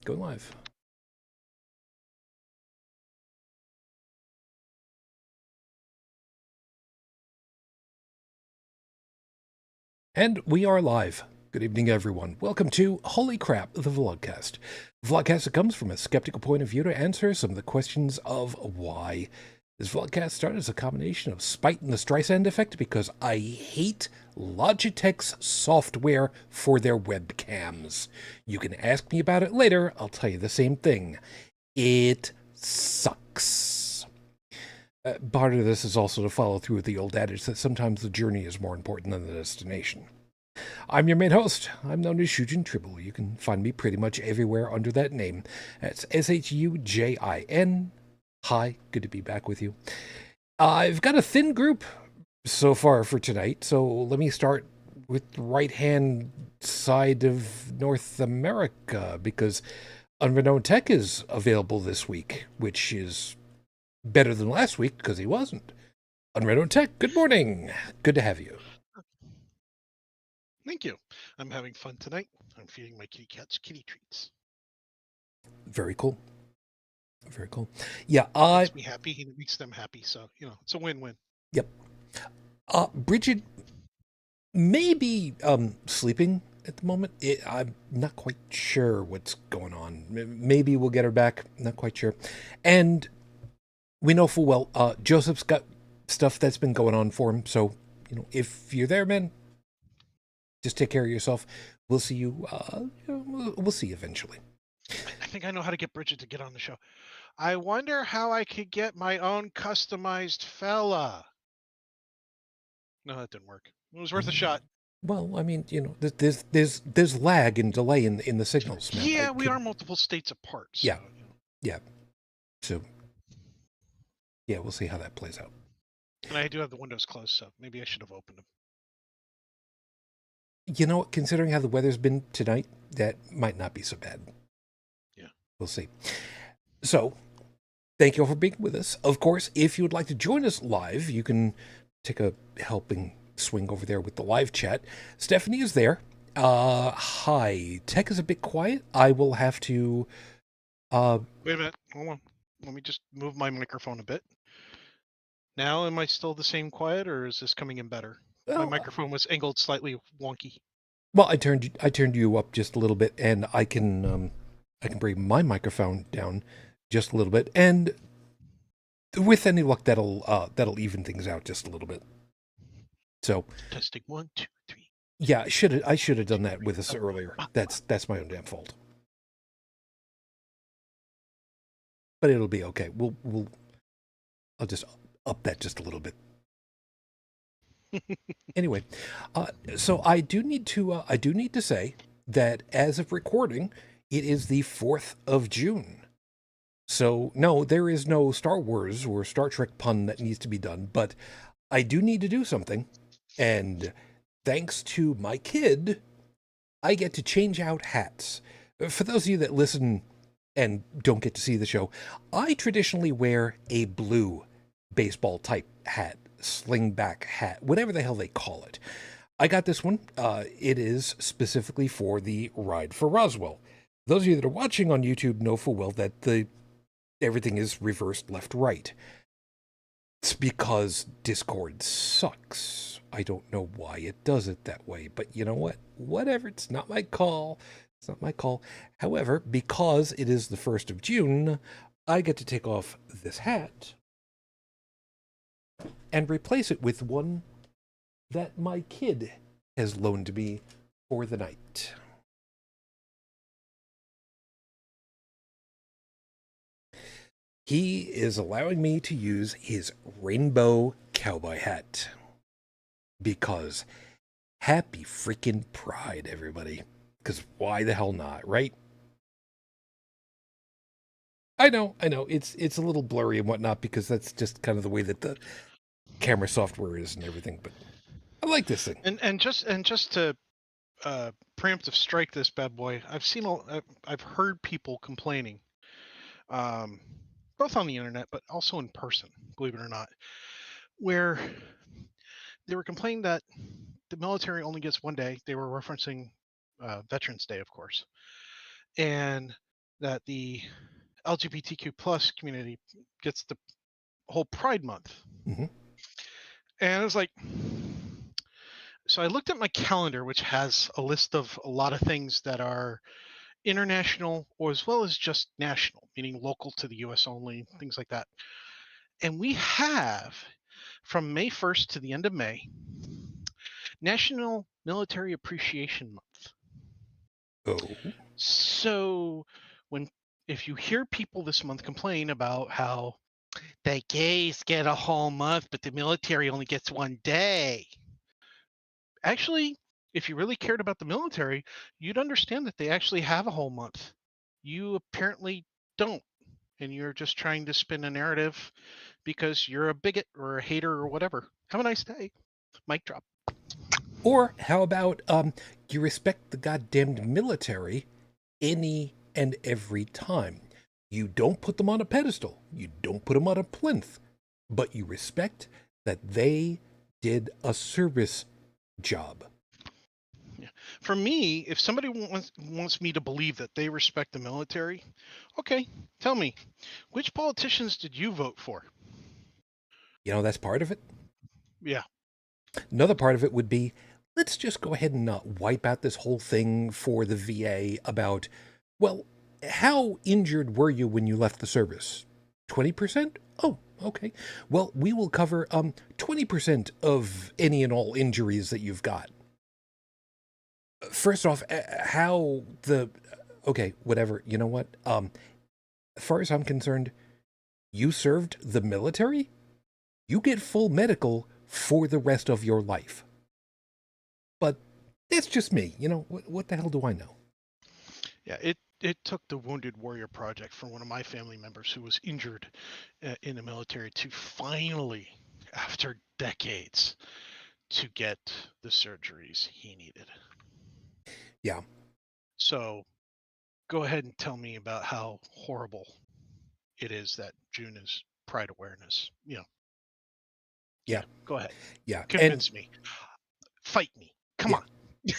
Go live. And we are live. Good evening, everyone. Welcome to Holy Crap, the Vlogcast. Vlogcast that comes from a skeptical point of view to answer some of the questions of why. This vlogcast started as a combination of spite and the Streisand effect because I hate Logitech's software for their webcams. You can ask me about it later. I'll tell you the same thing. It sucks. Part of this is also to follow through with the old adage that sometimes the journey is more important than the destination. I'm your main host. I'm known as Shujin Tribble. You can find me pretty much everywhere under that name. That's Shujin. Hi, good to be back with you. I've got a thin group so far for tonight, so let me start with the right-hand side of North America, because UnrenownedTech is available this week, which is better than last week because he wasn't. UnrenownedTech, good morning. Good to have you. Thank you. I'm having fun tonight. I'm feeding my kitty cats kitty treats. Very cool. Very cool. Yeah, It makes me happy and it makes them happy. So, it's a win-win. Yep. Brigid may be sleeping at the moment. I'm not quite sure what's going on. Maybe we'll get her back. Not quite sure. And we know full well Joseph's got stuff that's been going on for him. So, if you're there, man, just take care of yourself. We'll see you. We'll see you eventually. I think I know how to get Brigid to get on the show. I wonder how I could get my own customized fella. No, that didn't work. It was worth a shot. Well, I mean, there's lag and delay in the signals, man. Yeah, we are multiple states apart. So, yeah, yeah. So, yeah, we'll see how that plays out. And I do have the windows closed, so maybe I should have opened them. You know what? Considering how the weather's been tonight, that might not be so bad. Yeah. We'll see. So, thank you all for being with us. Of course, if you would like to join us live, you can take a helping swing over there with the live chat. Stephanie is there. Hi. Tech is a bit quiet. I will have to... Wait a minute. Hold on. Let me just move my microphone a bit. Now, am I still the same quiet, or is this coming in better? My microphone was angled slightly wonky. Well, I turned you up just a little bit, and I can bring my microphone down just a little bit, and with any luck, that'll even things out just a little bit. So testing 1, 2, 3. Yeah, I should have done that with us earlier. That's my own damn fault. But it'll be okay. I'll just up that just a little bit. Anyway, so I do need to say that as of recording, it is the 4th of June. So no, there is no Star Wars or Star Trek pun that needs to be done, but I do need to do something, and thanks to my kid, I get to change out hats. For those of you that listen and don't get to see the show, I traditionally wear a blue baseball type hat, slingback hat, whatever the hell they call it. I got this one. It is specifically for the Ride for Roswell. Those of you that are watching on YouTube know full well that everything is reversed left-right. It's because Discord sucks. I don't know why it does it that way, but you know what? Whatever, it's not my call. It's not my call. However, because it is the 1st of June, I get to take off this hat and replace it with one that my kid has loaned me for the night. He is allowing me to use his rainbow cowboy hat. Because happy freaking Pride, everybody. Because why the hell not, right? I know. It's a little blurry and whatnot because that's just kind of the way that the camera software is and everything. But I like this thing. And just to preemptive strike this bad boy, I've heard people complaining, both on the internet but also in person, believe it or not, where they were complaining that the military only gets one day. They were referencing Veterans Day, of course, and that the LGBTQ plus community gets the whole Pride Month. Mm-hmm. And I was like, so I looked at my calendar, which has a list of a lot of things that are international or as well as just national, meaning local to the US only, things like that. And we have from May 1st to the end of May, National Military Appreciation Month. Oh. So if you hear people this month complain about how the gays get a whole month, but the military only gets one day. Actually, if you really cared about the military, you'd understand that they actually have a whole month. You apparently don't. And you're just trying to spin a narrative because you're a bigot or a hater or whatever. Have a nice day. Mic drop. Or how about you respect the goddamned military any and every time. You don't put them on a pedestal. You don't put them on a plinth. But you respect that they did a service job. Yeah. For me, if somebody wants me to believe that they respect the military, okay, tell me, which politicians did you vote for? You know, that's part of it. Yeah. Another part of it would be, let's just go ahead and wipe out this whole thing for the VA about, well, how injured were you when you left the service? 20%? Oh, okay. Well, we will cover 20% of any and all injuries that you've got. First off, okay, whatever. You know what? As far as I'm concerned, you served the military, you get full medical for the rest of your life. But that's just me. You know, what the hell do I know? Yeah, it took the Wounded Warrior Project for one of my family members who was injured in the military to finally, after decades, to get the surgeries he needed. Yeah. So go ahead and tell me about how horrible it is that June is Pride Awareness. Yeah. Go ahead. Yeah. Convince me. Fight me. Come on.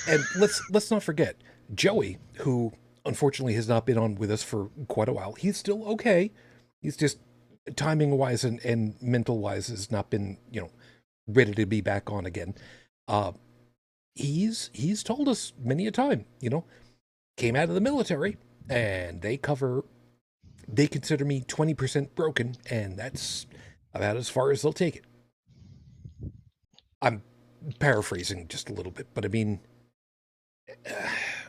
And let's not forget, Joey, who unfortunately has not been on with us for quite a while, he's still okay. He's just timing-wise and mental-wise has not been, ready to be back on again. He's told us many a time, came out of the military and they consider me 20% broken, and that's about as far as they'll take it. I'm paraphrasing just a little bit, but I mean,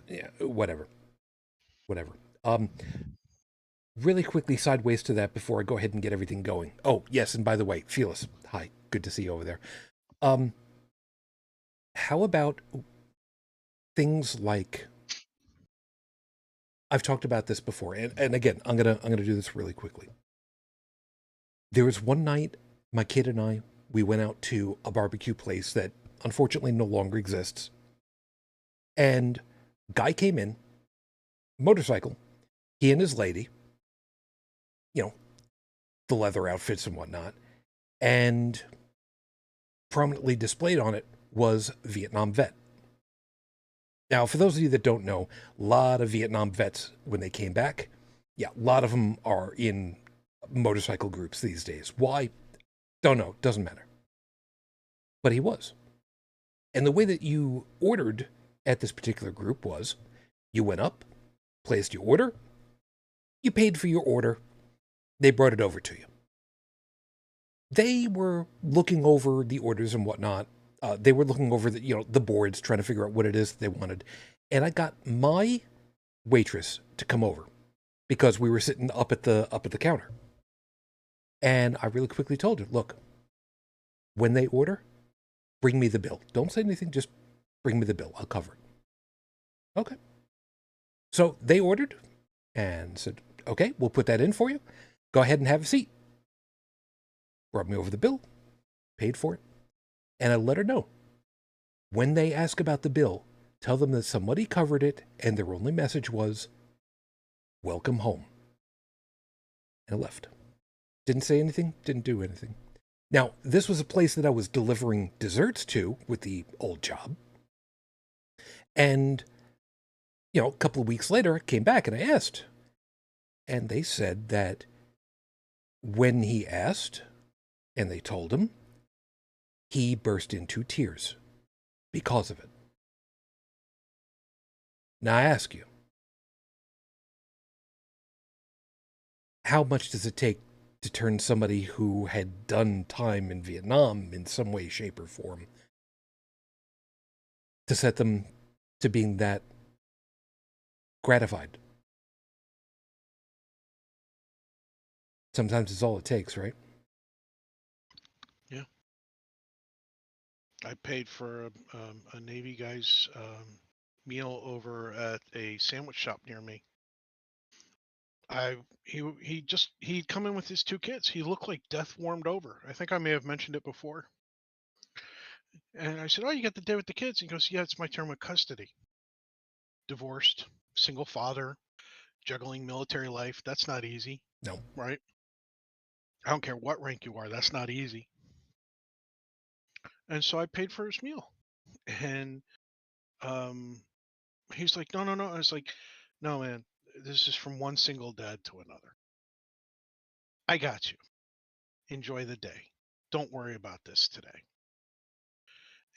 yeah, whatever. Really quickly sideways to that before I go ahead and get everything going. Oh, yes, and by the way, Fearless, hi, good to see you over there. How about things like, I've talked about this before, and again, I'm gonna do this really quickly. There was one night, my kid and I, we went out to a barbecue place that unfortunately no longer exists. And guy came in, motorcycle, he and his lady, the leather outfits and whatnot, and prominently displayed on it was Vietnam vet. Now, for those of you that don't know, a lot of Vietnam vets, when they came back, a lot of them are in motorcycle groups these days. Why? Don't know. Doesn't matter. But he was. And the way that you ordered at this particular group was, you went up, placed your order, you paid for your order, they brought it over to you. They were looking over the orders and whatnot. They were looking over the boards, trying to figure out what it is they wanted. And I got my waitress to come over because we were sitting up at the counter. And I really quickly told her, look, when they order, bring me the bill. Don't say anything, just bring me the bill. I'll cover it. Okay. So they ordered and said, okay, we'll put that in for you. Go ahead and have a seat. Brought me over the bill, paid for it, and I let her know. When they ask about the bill, tell them that somebody covered it and their only message was, welcome home. And I left. Didn't say anything, didn't do anything. Now, this was a place that I was delivering desserts to with the old job. And, a couple of weeks later, I came back and I asked, And they said that when he asked and they told him, he burst into tears because of it. Now I ask you, how much does it take to turn somebody who had done time in Vietnam in some way, shape, or form to set them to being that gratified? Sometimes it's all it takes, right? Yeah. I paid for a Navy guy's meal over at a sandwich shop near me. He'd come in with his 2 kids. He looked like death warmed over. I think I may have mentioned it before. And I said, "Oh, you got the day with the kids?" He goes, "Yeah, it's my term of custody. Divorced, single father, juggling military life. That's not easy, No. right? I don't care what rank you are. That's not easy." And so I paid for his meal. And um, he's like, "No, no, no." I was like, "No, man. This is from one single dad to another. I got you. Enjoy the day. Don't worry about this today."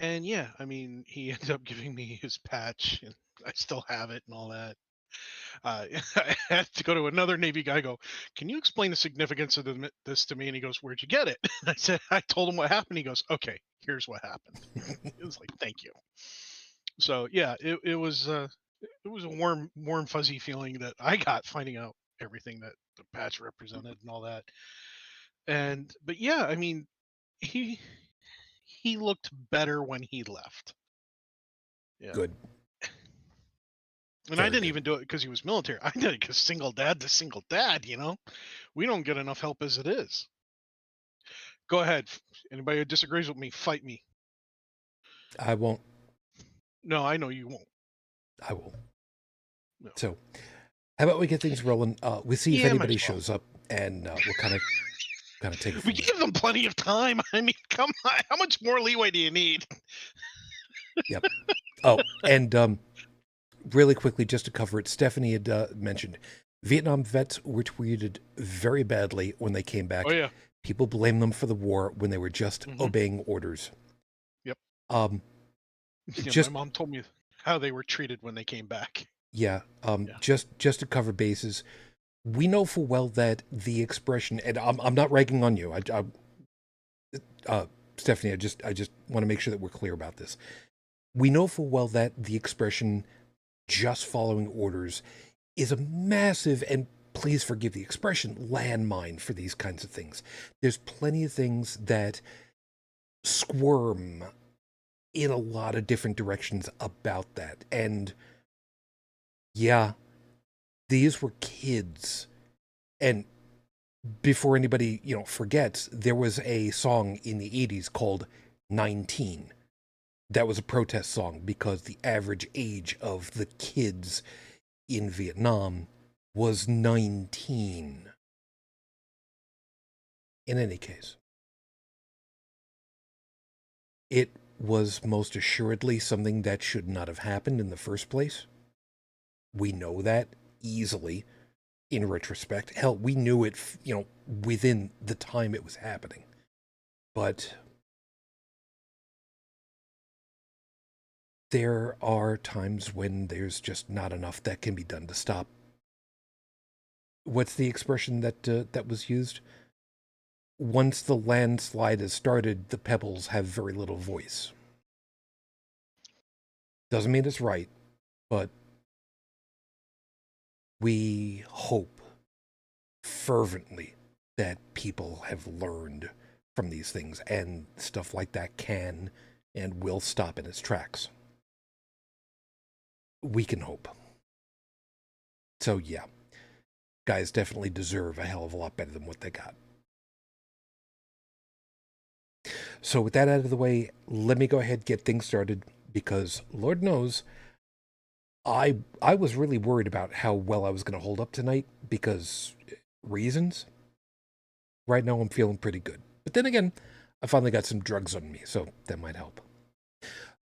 And yeah, I mean, he ended up giving me his patch, and I still have it and all that. I had to go to another Navy guy. Go, "Can you explain the significance of this to me?" And he goes, "Where'd you get it?" I said, "I told him what happened." He goes, "Okay, here's what happened." It was like, "Thank you." So yeah, it was a warm fuzzy feeling that I got finding out everything that the patch represented and all that. But yeah, I mean, he he looked better when he left. Yeah. Good. And I Very didn't good. even do it because he was military. I did it because single dad to single dad, we don't get enough help as it is. Go ahead. Anybody who disagrees with me, fight me. I won't. No, I know you won't. I won't. No. So, how about we get things rolling? We see if Yeah, might anybody as well. shows up, and we'll kind of take it We from there. gave them plenty of time. I mean, come on. How much more leeway do you need? Yep. Oh, and really quickly, just to cover it, Stephanie had mentioned Vietnam vets were treated very badly when they came Oh, back. yeah. People blame them for the war when they were just Hmm. obeying orders. Yep. Um, Yeah, my just mom told me how they were treated when they came back. yeah. Yeah. Just to cover bases, we know full well that the expression, and I'm not ragging on you. Stephanie, I just want to make sure that we're clear about this. We know full well that the expression "just following orders" is a massive, and please forgive the expression, landmine for these kinds of things. There's plenty of things that squirm in a lot of different directions about that. And yeah, these were kids. And before anybody, forgets, there was a song in the 80s called 19. That was a protest song because the average age of the kids in Vietnam was 19. In any case, it was most assuredly something that should not have happened in the first place. We know that easily in retrospect. Hell, we knew it, within the time it was happening. But there are times when there's just not enough that can be done to stop. What's the expression that was used? Once the landslide has started, the pebbles have very little voice. Doesn't mean it's right, but we hope fervently that people have learned from these things and stuff like that can and will stop in its tracks. We can hope. So, yeah, guys definitely deserve a hell of a lot better than what they got. So, with that out of the way, let me go ahead and get things started because Lord knows I was really worried about how well I was going to hold up tonight because reasons. Right now, I'm feeling pretty good. But then again, I finally got some drugs on me, so that might help.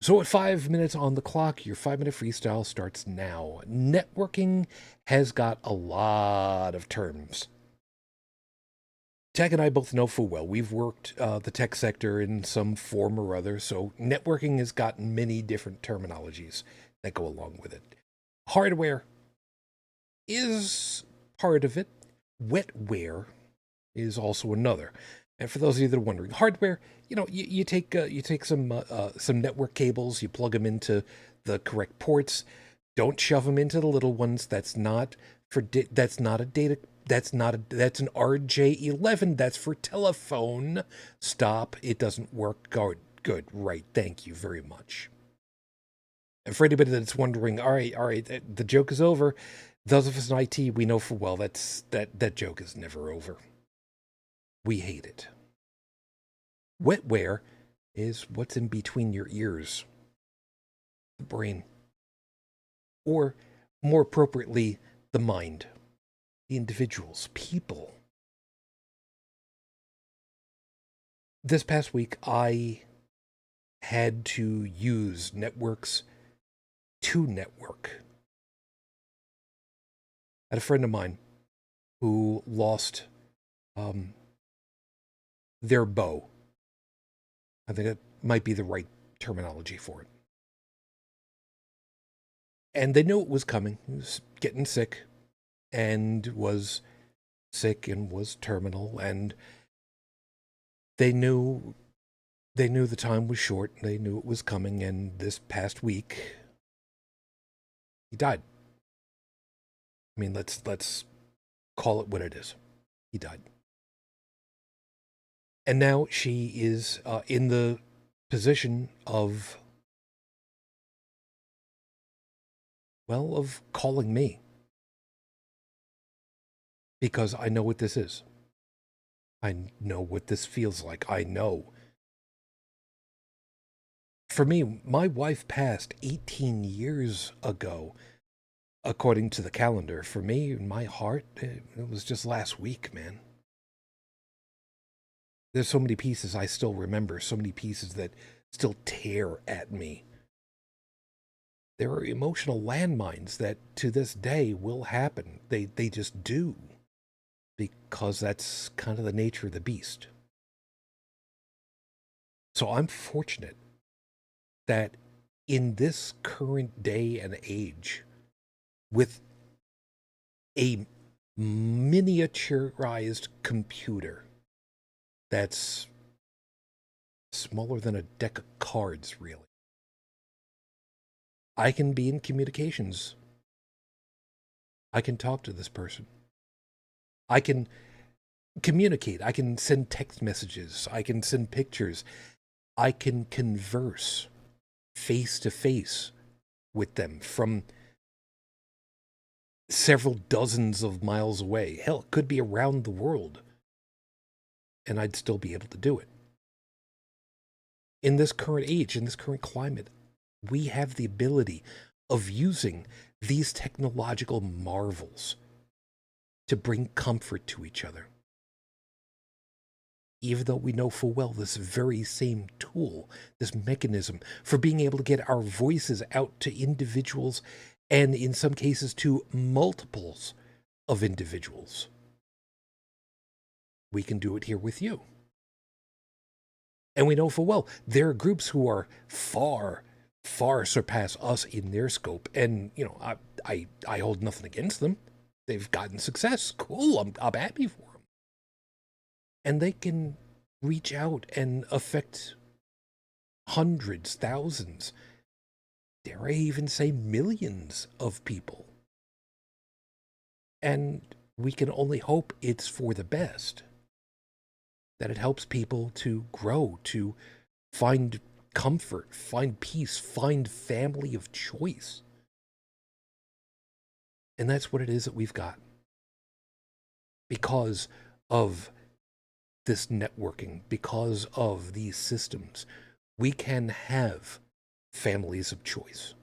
So at 5 minutes on the clock, your 5-minute freestyle starts now. Networking has got a lot of terms. Tech and I both know full well. We've worked the tech sector in some form or other, so networking has got many different terminologies that go along with it. Hardware is part of it. Wetware is also another. And for those of you that are wondering, hardware, you take some network cables, you plug them into the correct ports. Don't shove them into the little ones. That's not that's not a data. That's an RJ11. That's for telephone. Stop. It doesn't work. Good. Right. Thank you very much. And for anybody that's wondering, all right, the joke is over. Those of us in IT, we know for well that joke is never over. We hate it. Wetware is what's in between your ears, the brain, or more appropriately, the mind, the individuals, people. This past week, I had to use networks to network. I had a friend of mine who lost their beau. I think that might be the right terminology for it. And they knew it was coming. He was getting sick and was sick and was terminal. And they knew the time was short. They knew it was coming. And this past week, he died. I mean, let's call it what it is. He died. And now she is in the position of calling me. Because I know what this is. I know what this feels like. I know. For me, my wife passed 18 years ago, according to the calendar. For me, in my heart, it was just last week, man. There's so many pieces I still remember, so many pieces that still tear at me. There are emotional landmines that to this day will happen. They just do. Because that's kind of the nature of the beast. So I'm fortunate that in this current day and age, with a miniaturized computer that's smaller than a deck of cards, really, I can be in communications. I can talk to this person. I can communicate. I can send text messages. I can send pictures. I can converse face to face with them from several dozens of miles away. Hell, it could be around the world. And I'd still be able to do it. In this current age, in this current climate, we have the ability of using these technological marvels to bring comfort to each other. Even though we know full well this very same tool, this mechanism for being able to get our voices out to individuals and in some cases to multiples of individuals. We can do it here with you. And we know full well there are groups who are far surpass us in their scope. And, I hold nothing against them. They've gotten success. Cool. I'm happy for them. And they can reach out and affect hundreds, thousands, dare I even say millions of people. And we can only hope it's for the best. That it helps people to grow, to find comfort, find peace, find family of choice. And that's what it is that we've got. Because of this networking, because of these systems, we can have families of choice.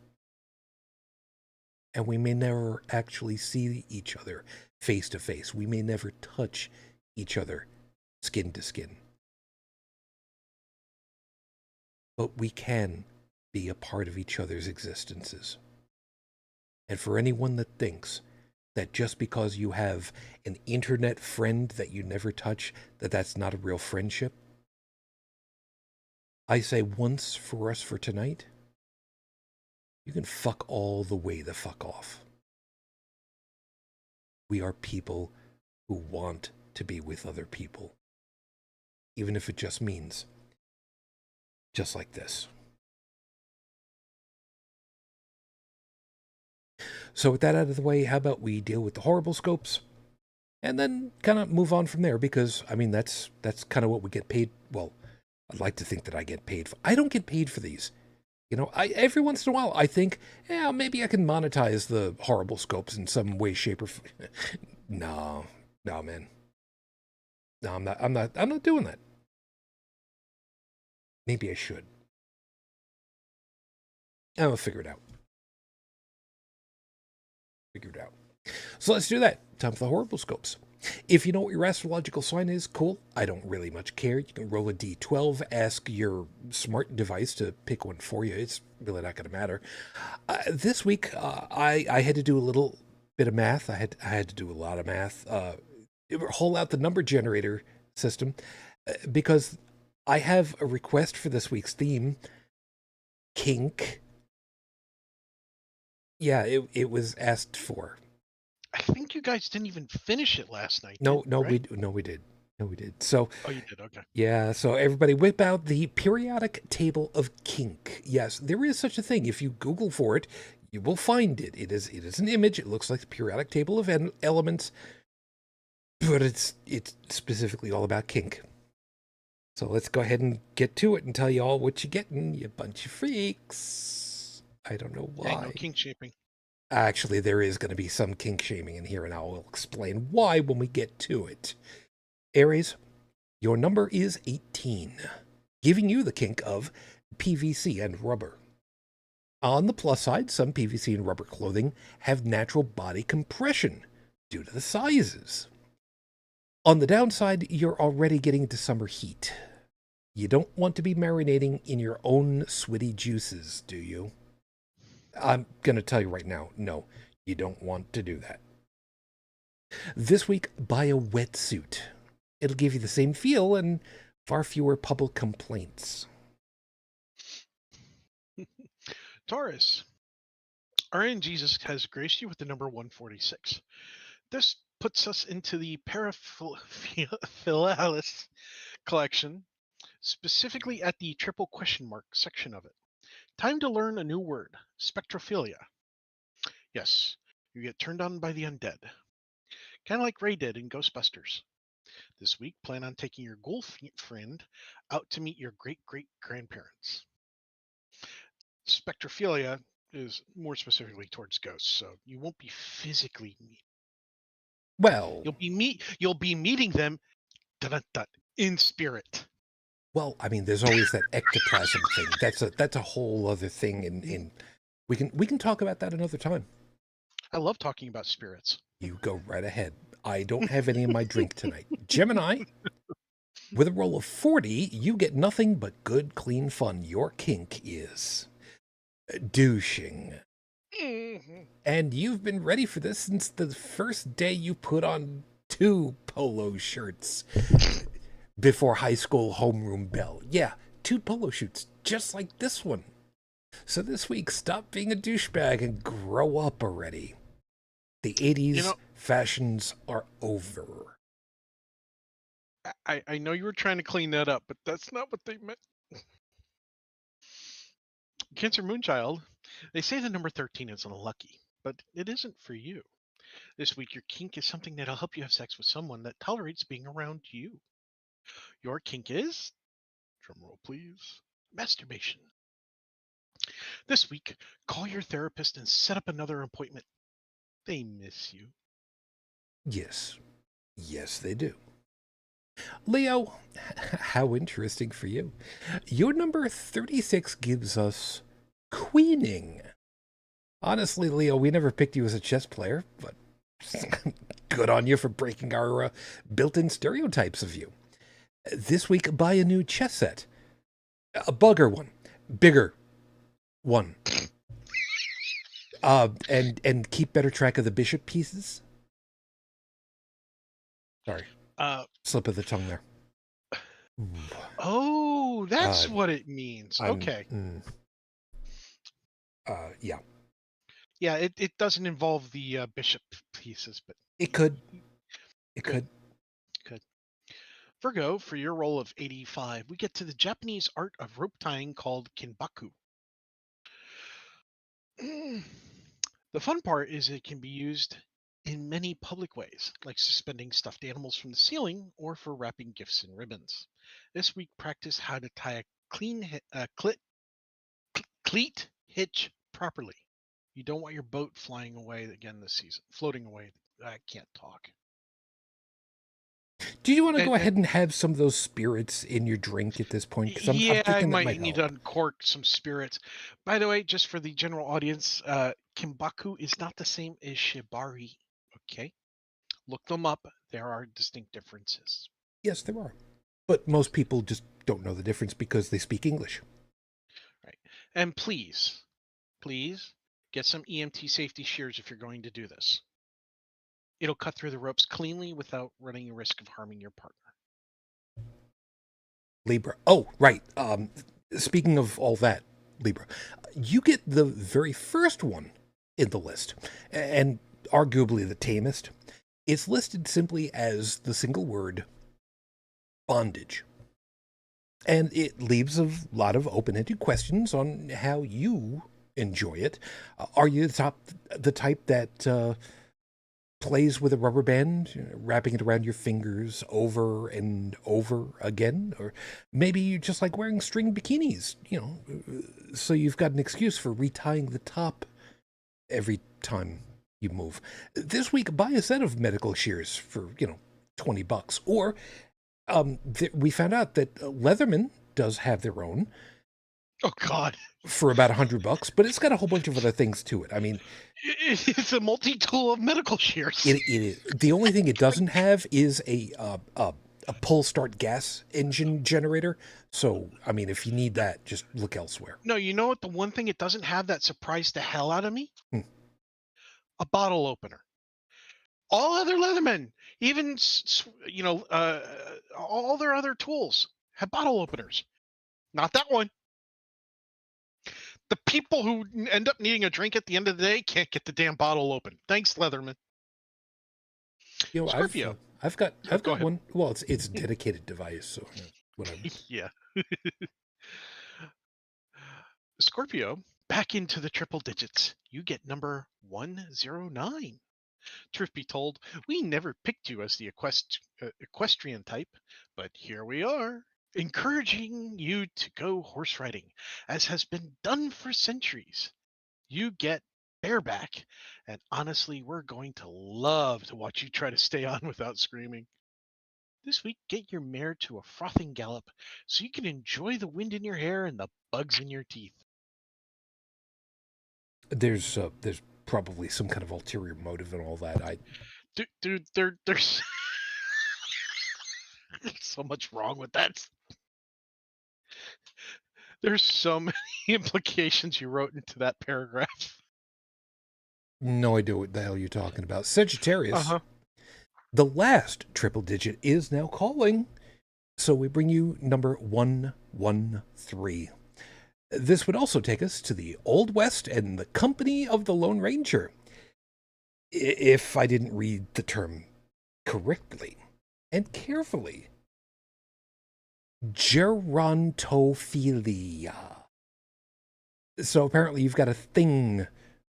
And we may never actually see each other face to face. We may never touch each other skin to skin. But we can be a part of each other's existences. And for anyone that thinks that just because you have an internet friend that you never touch, that that's not a real friendship, I say once for us for tonight, you can fuck all the way the fuck off. We are people who want to be with other people, even if it just means just like this. So with that out of the way, how about we deal with the horrible scopes and then kind of move on from there? Because, I mean, that's kind of what we get paid. Well, I'd like to think that I get paid for. I don't get paid for these. You know, every once in a while I think, yeah, maybe I can monetize the horrible scopes in some way, shape, or No, man. No, I'm not doing that. Maybe I should. I'll figure it out. So let's do that. Time for the horrible scopes. If you know what your astrological sign is, cool. I don't really much care. You can roll a d12, ask your smart device to pick one for you. It's really not going to matter. This week, I had to do a little bit of math. I had to do a lot of math. Haul out the number generator system because I have a request for this week's theme, kink. Yeah, it was asked for. I think you guys didn't even finish it last night. No, right? we did. So, oh, you did. Okay. Yeah, so everybody whip out the periodic table of kink. Yes, there is such a thing. If you Google for it, you will find it. It is an image. It looks like the periodic table of elements, but it's specifically all about kink. So let's go ahead and get to it and tell you all what you're getting, you bunch of freaks. I don't know why. Hey, no kink shaping. Actually, there is going to be some kink shaming in here, and I will explain why when we get to it. Aries, your number is 18, giving you the kink of PVC and rubber. On the plus side, some PVC and rubber clothing have natural body compression due to the sizes. On the downside, you're already getting into summer heat. You don't want to be marinating in your own sweaty juices, do you? I'm going to tell you right now, no, you don't want to do that. This week, buy a wetsuit. It'll give you the same feel and far fewer public complaints. Taurus, RN Jesus has graced you with the number 146. This puts us into the paraphilalis collection, specifically at the triple question mark section of it. Time to learn a new word, spectrophilia. Yes, you get turned on by the undead. Kind of like Ray did in Ghostbusters. This week, plan on taking your ghoul friend out to meet your great-great-grandparents. Spectrophilia is more specifically towards ghosts, so you won't be physically meeting. Well, you'll be meeting them in spirit. Well, I mean, there's always that ectoplasm thing. That's a whole other thing, and we can talk about that another time. I love talking about spirits. You go right ahead. I don't have any in my drink tonight. Gemini, with a roll of 40, you get nothing but good, clean fun. Your kink is douching. Mm-hmm. And you've been ready for this since the first day you put on 2 polo shirts before high school homeroom bell. Yeah, 2 polo shirts, just like this one. So this week, stop being a douchebag and grow up already. The 80s fashions are over. I know you were trying to clean that up, but that's not what they meant. Cancer Moonchild, they say the number 13 is unlucky, but it isn't for you. This week, your kink is something that'll help you have sex with someone that tolerates being around you. Your kink is, drumroll please, masturbation. This week, call your therapist and set up another appointment. They miss you. Yes, they do. Leo, how interesting for you. Your number 36 gives us queening. Honestly, Leo, we never picked you as a chess player, but good on you for breaking our built-in stereotypes of you. This week, buy a new chess set. A bugger one. Bigger. 1. And keep better track of the bishop pieces. Sorry. Slip of the tongue there. Oh, that's what it means. Okay. Yeah. Yeah, it doesn't involve the bishop pieces, but It could. It Good. could. Virgo, for your roll of 85, we get to the Japanese art of rope tying called kinbaku. The fun part is it can be used in many public ways, like suspending stuffed animals from the ceiling or for wrapping gifts in ribbons. This week, practice how to tie a cleat hitch properly. You don't want your boat flying away again this season, floating away. I can't talk. Do you want to go ahead and have some of those spirits in your drink at this point? Yeah, I might need to help. uncork some spirits. By the way, just for the general audience, Kimbaku is not the same as Shibari. Okay? Look them up. There are distinct differences. Yes, there are. But most people just don't know the difference because they speak English. Right. And please get some EMT safety shears if you're going to do this. It'll cut through the ropes cleanly without running a risk of harming your partner. Libra. Oh, right. Speaking of all that, Libra, you get the very first one in the list, and arguably the tamest. It's listed simply as the single word bondage. And it leaves a lot of open-ended questions on how you enjoy it. Are you the type that plays with a rubber band, wrapping it around your fingers over and over again? Or maybe you just like wearing string bikinis, so you've got an excuse for retying the top every time you move. This week, buy a set of medical shears for, $20. Or we found out that Leatherman does have their own. Oh, God. For about $100, but it's got a whole bunch of other things to it. I mean, it's a multi-tool of medical shears. It is. The only thing it doesn't have is a pull start gas engine generator. So, I mean, if you need that, just look elsewhere. No, you know what? The one thing it doesn't have that surprised the hell out of me? A bottle opener. All other Leathermen, even all their other tools have bottle openers. Not that one. The people who end up needing a drink at the end of the day can't get the damn bottle open. Thanks, Leatherman. Scorpio. I've got one. Well, it's a dedicated device, so whatever. Yeah. Scorpio, back into the triple digits. You get number 109. Truth be told, we never picked you as the equestrian type, but here we are, encouraging you to go horse riding, as has been done for centuries. You get bareback, and honestly, we're going to love to watch you try to stay on without screaming. This week, get your mare to a frothing gallop so you can enjoy the wind in your hair and the bugs in your teeth. There's probably some kind of ulterior motive and all that. Dude, there's so much wrong with that. There's so many implications you wrote into that paragraph. No idea what the hell you're talking about. Sagittarius. The last triple digit is now calling. So we bring you number 113. This would also take us to the Old West and the company of the Lone Ranger. If I didn't read the term correctly and carefully. Gerontophilia. So apparently you've got a thing,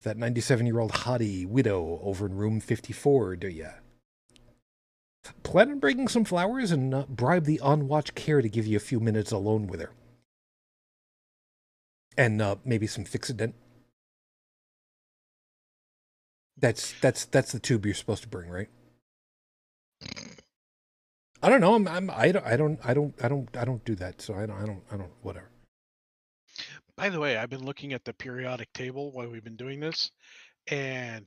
that 97-year-old hottie widow over in room 54, do ya? Plan on bringing some flowers and bribe the on-watch care to give you a few minutes alone with her. And maybe some Fixodent. That's the tube you're supposed to bring, right? I don't know. I don't do that. So I don't whatever. By the way, I've been looking at the periodic table while we've been doing this, and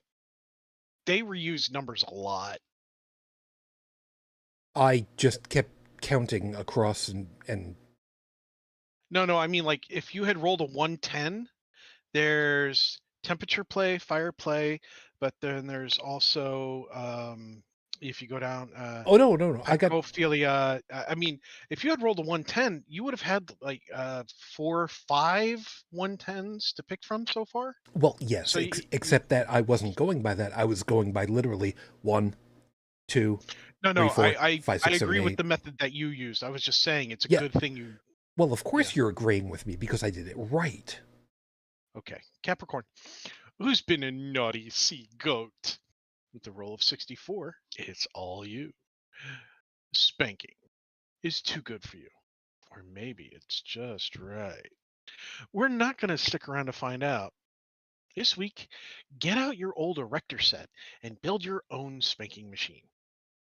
they reuse numbers a lot. I just kept counting across and No, I mean, like, if you had rolled a 110, There's temperature play, fire play, but then there's also if you go down Oh, no. I got, Psychophilia. I mean, if you had rolled a 110, you would have had like 4 or 5 110s to pick from so far. well, yes, So except that I wasn't going by that. I was going by literally 1, 2, no, 3, 4, I 5, 6, 7, agree with 8. the method that you used. I was just saying it's a Yeah. good thing you. Well, of course Yeah. you're agreeing with me because I did it right. Okay, Capricorn. Who's been a naughty sea goat? With the roll of 64, it's all you. Spanking is too good for you. Or maybe it's just right. We're not going to stick around to find out. This week, get out your old erector set and build your own spanking machine.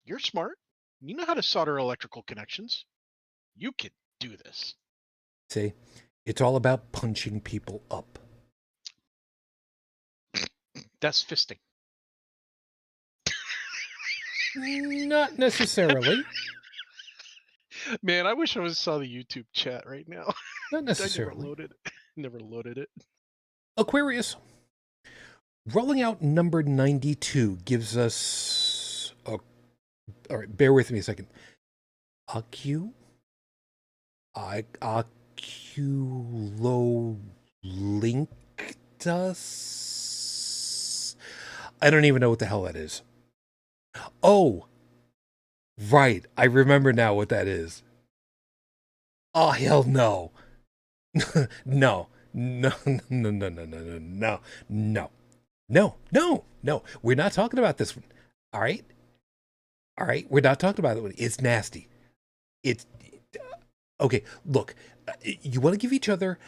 You're smart. You know how to solder electrical connections. You can do this. See, it's all about punching people up. That's fisting. Not necessarily. Man, I wish I saw the YouTube chat right now. Not I necessarily. never loaded it. Aquarius. Rolling out number 92 gives us... all right, bear with me a second. Oculolinctus? I don't even know what the hell that is. Oh, right. I remember now what that is. Oh, hell no. No. No. We're not talking about this one. All right. We're not talking about that one. It's nasty. It's okay. Look, you want to give each other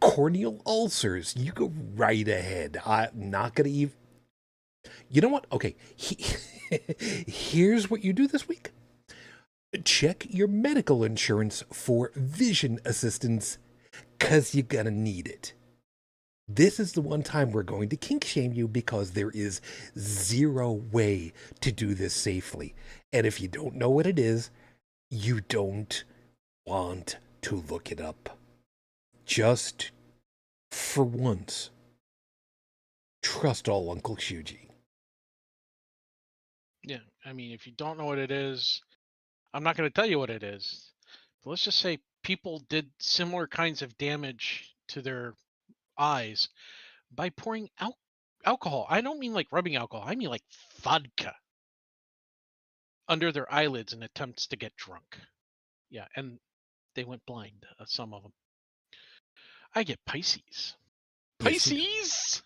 corneal ulcers? You go right ahead. I'm not gonna even. You know what? Okay. Here's what you do this week. Check your medical insurance for vision assistance, because you're gonna need it. This is the one time we're going to kink shame you because there is zero way to do this safely. And if you don't know what it is, you don't want to look it up. Just for once, trust all Uncle Shujin. Yeah, I mean, if you don't know what it is, I'm not going to tell you what it is. But let's just say people did similar kinds of damage to their eyes by pouring alcohol. I don't mean like rubbing alcohol. I mean like vodka under their eyelids in attempts to get drunk. Yeah, and they went blind, some of them. I get Pisces. Yes, you do. Pisces!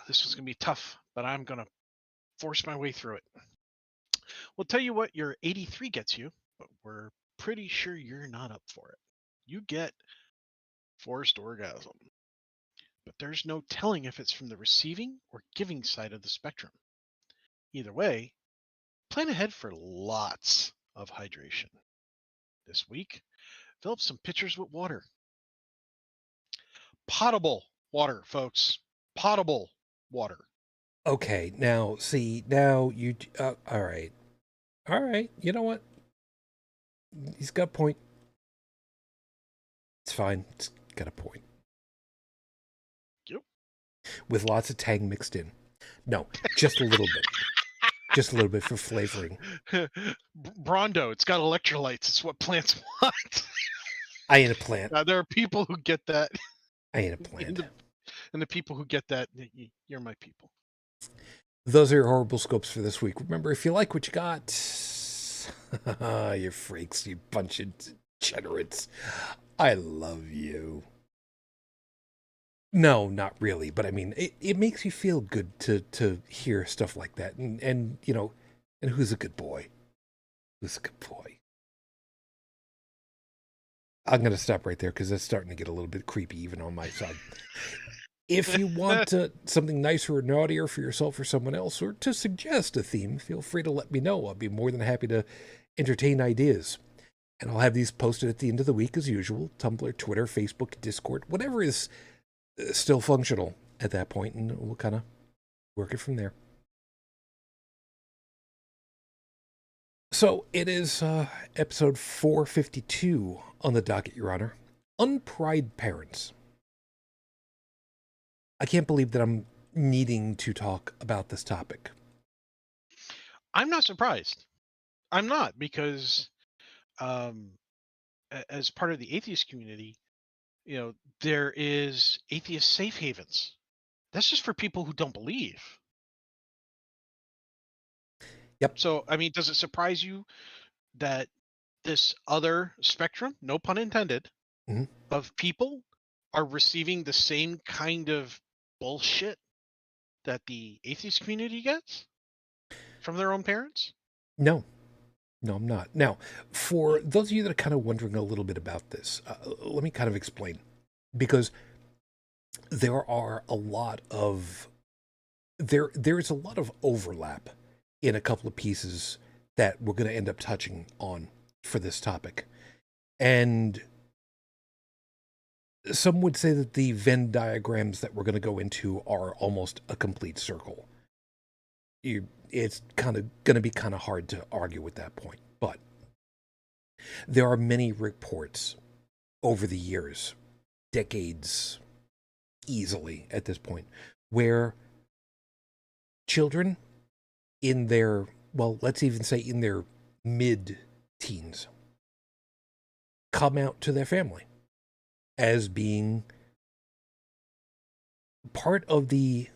This was going to be tough, but I'm going to force my way through it. We'll tell you what your 83 gets you, but we're pretty sure you're not up for it. You get forced orgasm. But there's no telling if it's from the receiving or giving side of the spectrum. Either way, plan ahead for lots of hydration. This week, fill up some pitchers with water. Potable water, folks. Potable water. Okay, now, see, now you... all right. All right, you know what? He's got a point. It's fine. It's got a point. Yep. With lots of tang mixed in. No, just a little bit. Just a little bit for flavoring. Brondo, it's got electrolytes. It's what plants want. I ain't a plant. There are people who get that. I ain't a plant. And the people who get that, you're my people. Those are your horrible scopes for this week. Remember, if you like what you got, you freaks, you bunch of degenerates. I love you. No, not really, but I mean, it makes you feel good to hear stuff like that. And you know, and who's a good boy? Who's a good boy? I'm going to stop right there because it's starting to get a little bit creepy even on my side. If you want something nicer or naughtier for yourself or someone else, or to suggest a theme, feel free to let me know. I'll be more than happy to entertain ideas. And I'll have these posted at the end of the week as usual. Tumblr, Twitter, Facebook, Discord, whatever is still functional at that point, and we'll kind of work it from there. So it is episode 452 on the docket, Your Honor. Unpride parents. I can't believe that I'm needing to talk about this topic. I'm not surprised. I'm not, because as part of the atheist community, there is atheist safe havens. That's just for people who don't believe. Yep. So, I mean, does it surprise you that this other spectrum, no pun intended, Mhm. of people are receiving the same kind of bullshit that the atheist community gets from their own parents? No, I'm not. Now, for those of you that are kind of wondering a little bit about this, let me kind of explain. Because there are a lot of there is a lot of overlap in a couple of pieces that we're going to end up touching on for this topic. And some would say that the Venn diagrams that we're going to go into are almost a complete circle. It's kind of going to be kind of hard to argue with that point. But there are many reports over the years, decades easily at this point, where children in their, well, let's even say in their mid-teens, come out to their family as being part of the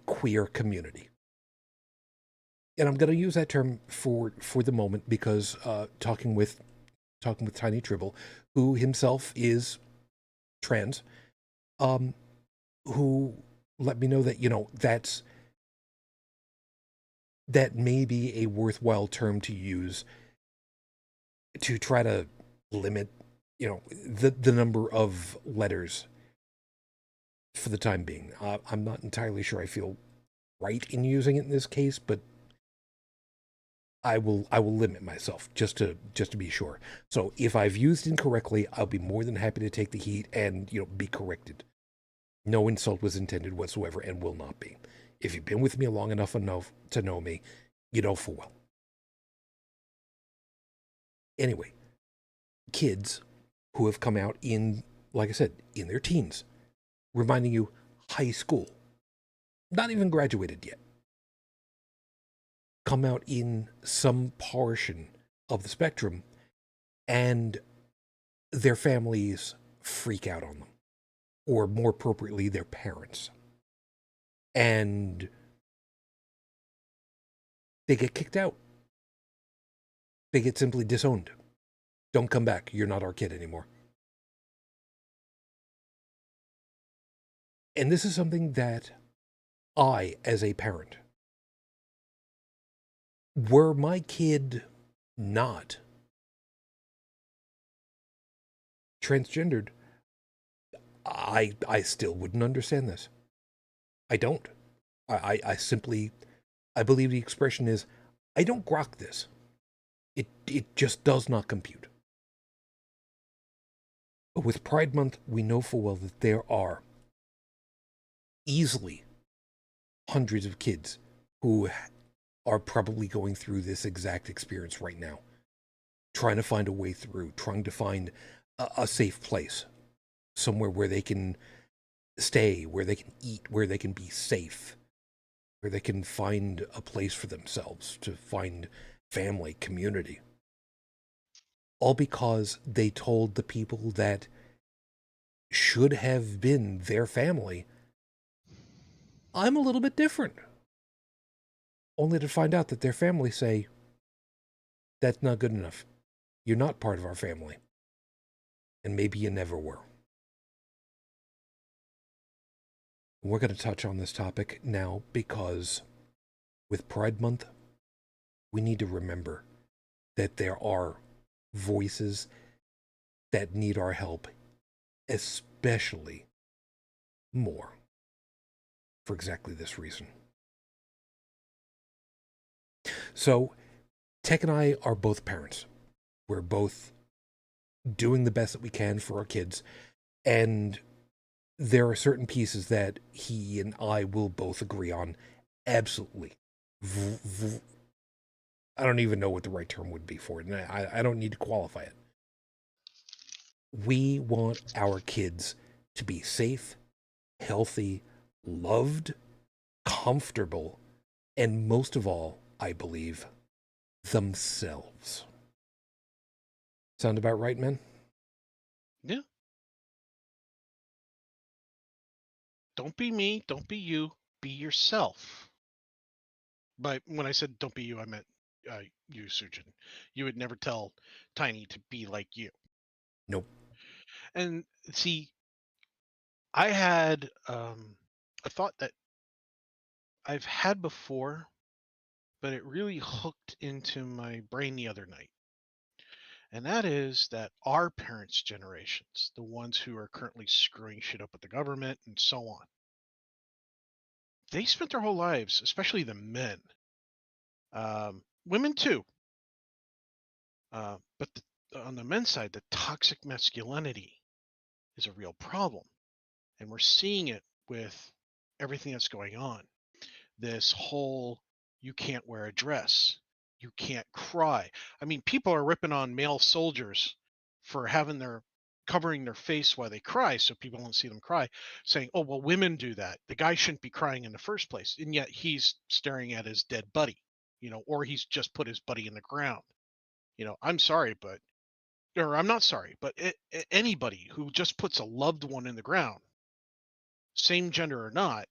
queer community. And I'm going to use that term for the moment because talking with Tiny Tribble, who himself is trans, who let me know that that may be a worthwhile term to use to try to limit the number of letters for the time being. I'm not entirely sure I feel right in using it in this case, but I will limit myself just to be sure. So if I've used incorrectly, I'll be more than happy to take the heat and be corrected. No insult was intended whatsoever and will not be. If you've been with me long enough to know me, you know full well. Anyway, kids who have come out in, like I said, in their teens, reminding you high school, not even graduated yet, come out in some portion of the spectrum and their families freak out on them, or more appropriately, their parents. And they get kicked out. They get simply disowned. Don't come back. You're not our kid anymore. And this is something that I, as a parent, were my kid not transgendered, I still wouldn't understand this. I don't. I simply, I believe the expression is, I don't grok this. It just does not compute. But with Pride Month, we know full well that there are easily hundreds of kids who are probably going through this exact experience right now, trying to find a way through, trying to find a safe place, somewhere where they can stay, where they can eat, where they can be safe, where they can find a place for themselves, to find family, community. All because they told the people that should have been their family, I'm a little bit different. Only to find out that their family say, that's not good enough. You're not part of our family. And maybe you never were. We're going to touch on this topic now because with Pride Month, we need to remember that there are voices that need our help, especially more for exactly this reason. So, Tech and I are both parents. We're both doing the best that we can for our kids, and there are certain pieces that he and I will both agree on. Absolutely. I don't even know what the right term would be for it, and I don't need to qualify it. We want our kids to be safe, healthy, loved, comfortable, and most of all, I believe, themselves. Sound about right, men? Yeah. Don't be me. Don't be you. Be yourself. But when I said don't be you, I meant you, Shujin. You would never tell Tiny to be like you. Nope. And see, I had a thought that I've had before, but it really hooked into my brain the other night. And that is that our parents' generations, the ones who are currently screwing shit up with the government and so on, they spent their whole lives, especially the men, women too, but on the men's side, the toxic masculinity is a real problem. And we're seeing it with everything that's going on. This whole, you can't wear a dress, you can't cry. I mean, people are ripping on male soldiers for having their covering their face while they cry so people don't see them cry, saying, oh, well, women do that. The guy shouldn't be crying in the first place. And yet he's staring at his dead buddy, or he's just put his buddy in the ground. I'm sorry, but, or I'm not sorry, but anybody who just puts a loved one in the ground, same gender or not,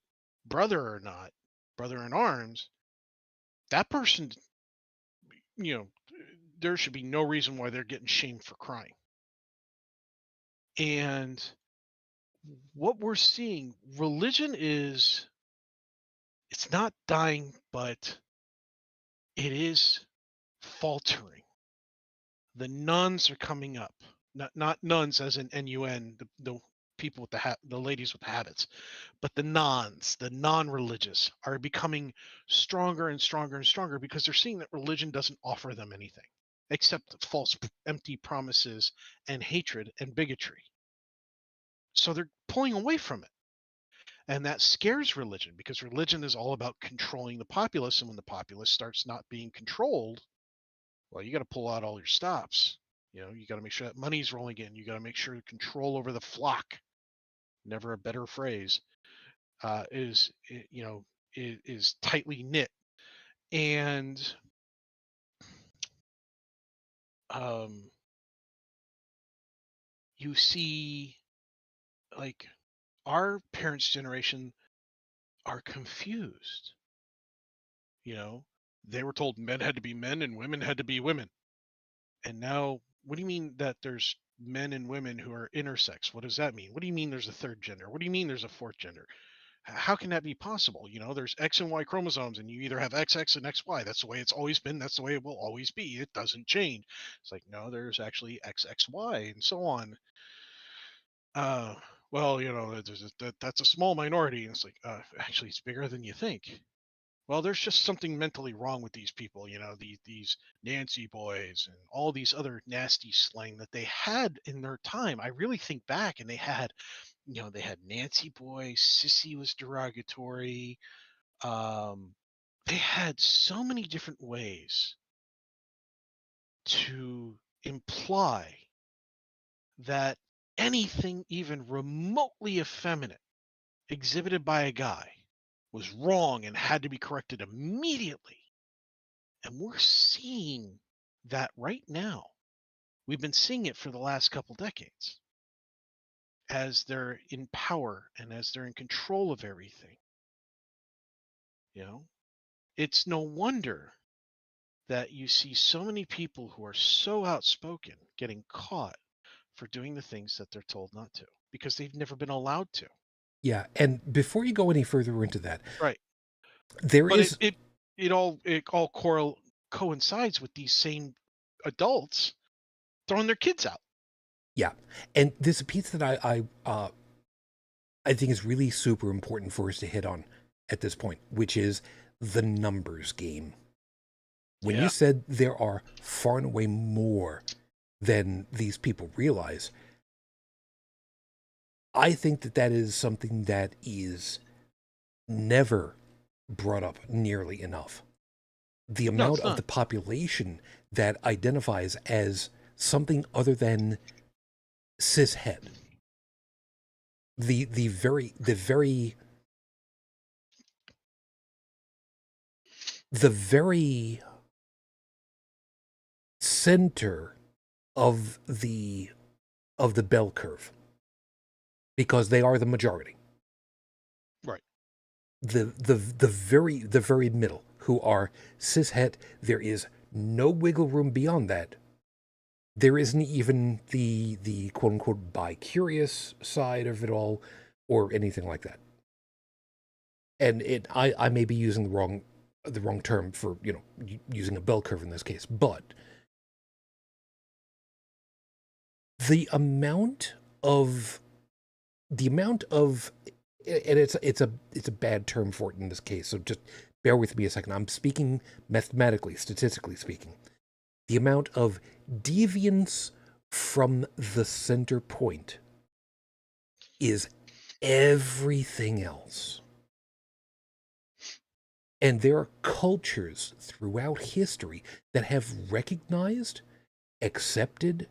brother in arms, that person, there should be no reason why they're getting shamed for crying. And what we're seeing, religion it's not dying, but it is faltering. The nuns are coming up, not nuns as in NUN, the people with the ladies with the habits, but the non-religious are becoming stronger and stronger and stronger because they're seeing that religion doesn't offer them anything except false, empty promises and hatred and bigotry. So they're pulling away from it. And that scares religion because religion is all about controlling the populace. And when the populace starts not being controlled, well, you got to pull out all your stops. You got to make sure that money's rolling in. You got to make sure control over the flock, never a better phrase, is tightly knit. And you see, like, our parents' generation are confused. They were told men had to be men and women had to be women. And now, what do you mean that there's men and women who are intersex? What does that mean? What do you mean there's a third gender? What do you mean there's a fourth gender? How can that be possible? There's X and Y chromosomes, and you either have XX and XY. That's the way it's always been. That's the way it will always be. It doesn't change. It's like, no, there's actually XXY and so on. Well, that's a small minority. And it's like, actually, it's bigger than you think. Well, there's just something mentally wrong with these people, these Nancy boys and all these other nasty slang that they had in their time. I really think back, and they had Nancy boy, sissy was derogatory. They had so many different ways to imply that anything even remotely effeminate exhibited by a guy was wrong and had to be corrected immediately. And we're seeing that right now. We've been seeing it for the last couple decades as they're in power and as they're in control of everything. It's no wonder that you see so many people who are so outspoken getting caught for doing the things that they're told not to because they've never been allowed to. Yeah, and before you go any further into that, right, there but is it all coincides with these same adults throwing their kids out. Yeah, and there's a piece that I think is really super important for us to hit on at this point, which is the numbers game. When you said there are far and away more than these people realize, I think that is something that is never brought up nearly enough. The amount of the population that identifies as something other than cishet. The very center of the bell curve, because they are the majority. Right. The very middle, who are cishet. There is no wiggle room beyond that. There isn't even the quote unquote bi-curious side of it all, or anything like that. And I may be using the wrong term for, using a bell curve in this case, but the amount of and it's a bad term for it in this case, so just bear with me a second. I'm speaking mathematically, statistically speaking. The amount of deviance from the center point is everything else. And there are cultures throughout history that have recognized, accepted,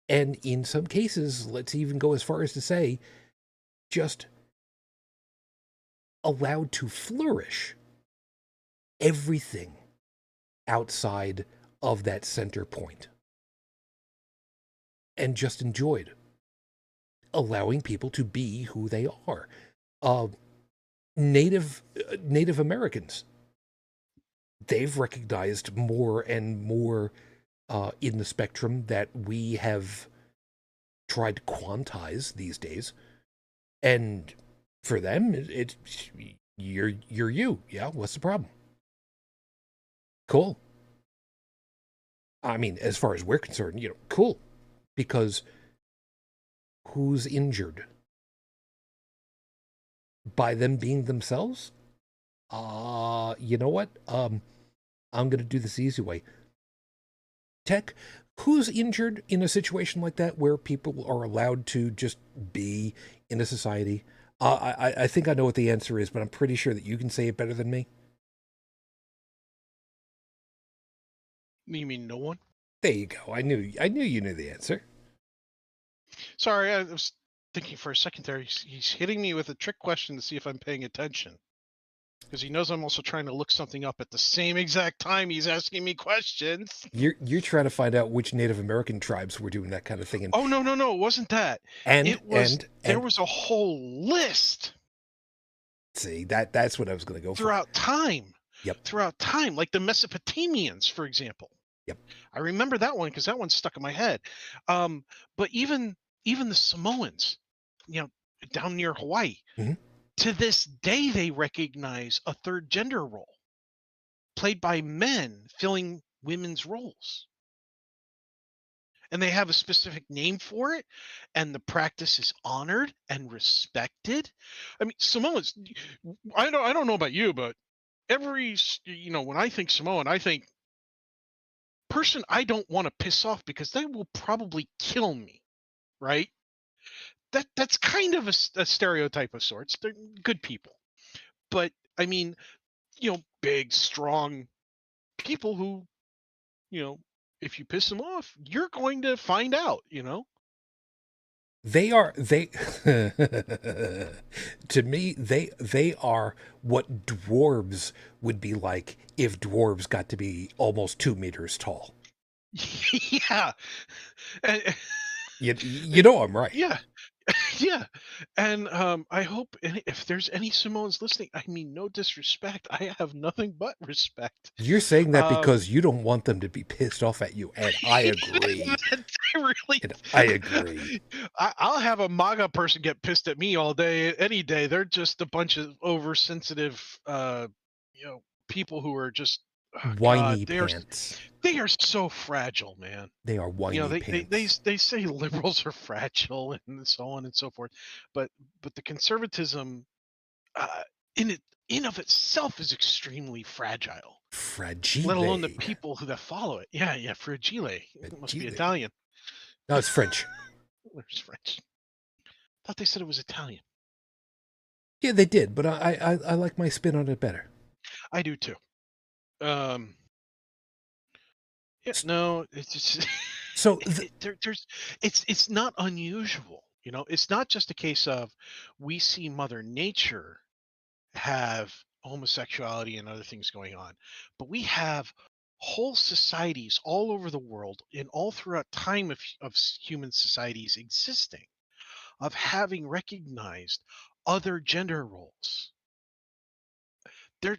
and in some cases, let's even go as far as to say, just allowed to flourish everything outside of that center point. And just enjoyed allowing people to be who they are. Native Americans, they've recognized more and more in the spectrum that we have tried to quantize these days, and for them, it's you're you. Yeah, what's the problem? Cool. I mean, as far as we're concerned, cool, because who's injured by them being themselves? You know what? I'm going to do this the easy way. Tech, who's injured in a situation like that where people are allowed to just be in a society? I think I know what the answer is, but I'm pretty sure that you can say it better than me. You mean no one? There you go. I knew you knew the answer. Sorry, I was thinking for a second there. He's hitting me with a trick question to see if I'm paying attention, because he knows I'm also trying to look something up at the same exact time he's asking me questions. You're trying to find out which Native American tribes were doing that kind of thing. And, oh no, it wasn't that. There was a whole list. See, that's what I was going to go throughout for. time. Yep. Throughout time, like the Mesopotamians, for example. Yep. I remember that one because that one's stuck in my head. But even the Samoans, down near Hawaii, mm-hmm. to this day they recognize a third gender role played by men filling women's roles. And they have a specific name for it, and the practice is honored and respected. I mean, Samoans, I don't know about you, but when I think Samoan, I think person I don't want to piss off because they will probably kill me, right? That's kind of a stereotype of sorts. They're good people, but I mean, big, strong people who, if you piss them off, you're going to find out, They to me, they are what dwarves would be like if dwarves got to be almost 2 meters tall. Yeah. You know I'm right. Yeah. Yeah. And I hope if there's any Samoans listening, I mean, no disrespect. I have nothing but respect. You're saying that because you don't want them to be pissed off at you, and I agree. I agree. I'll have a MAGA person get pissed at me all day, any day. They're just a bunch of oversensitive, people who are just whiny pants. They are so fragile, man. They are whiny pants. They say liberals are fragile and so on and so forth, but the conservatism, in of itself, is extremely fragile. Fragile. Let alone the people that follow it. Yeah, fragile. It must be Italian. No, it's French. It's French. Thought they said it was Italian. Yeah, they did, but I like my spin on it better. I do too. Yeah, no, it's just So It's not unusual. It's not just a case of we see Mother Nature have homosexuality and other things going on, but we have whole societies all over the world and all throughout time of human societies existing of having recognized other gender roles.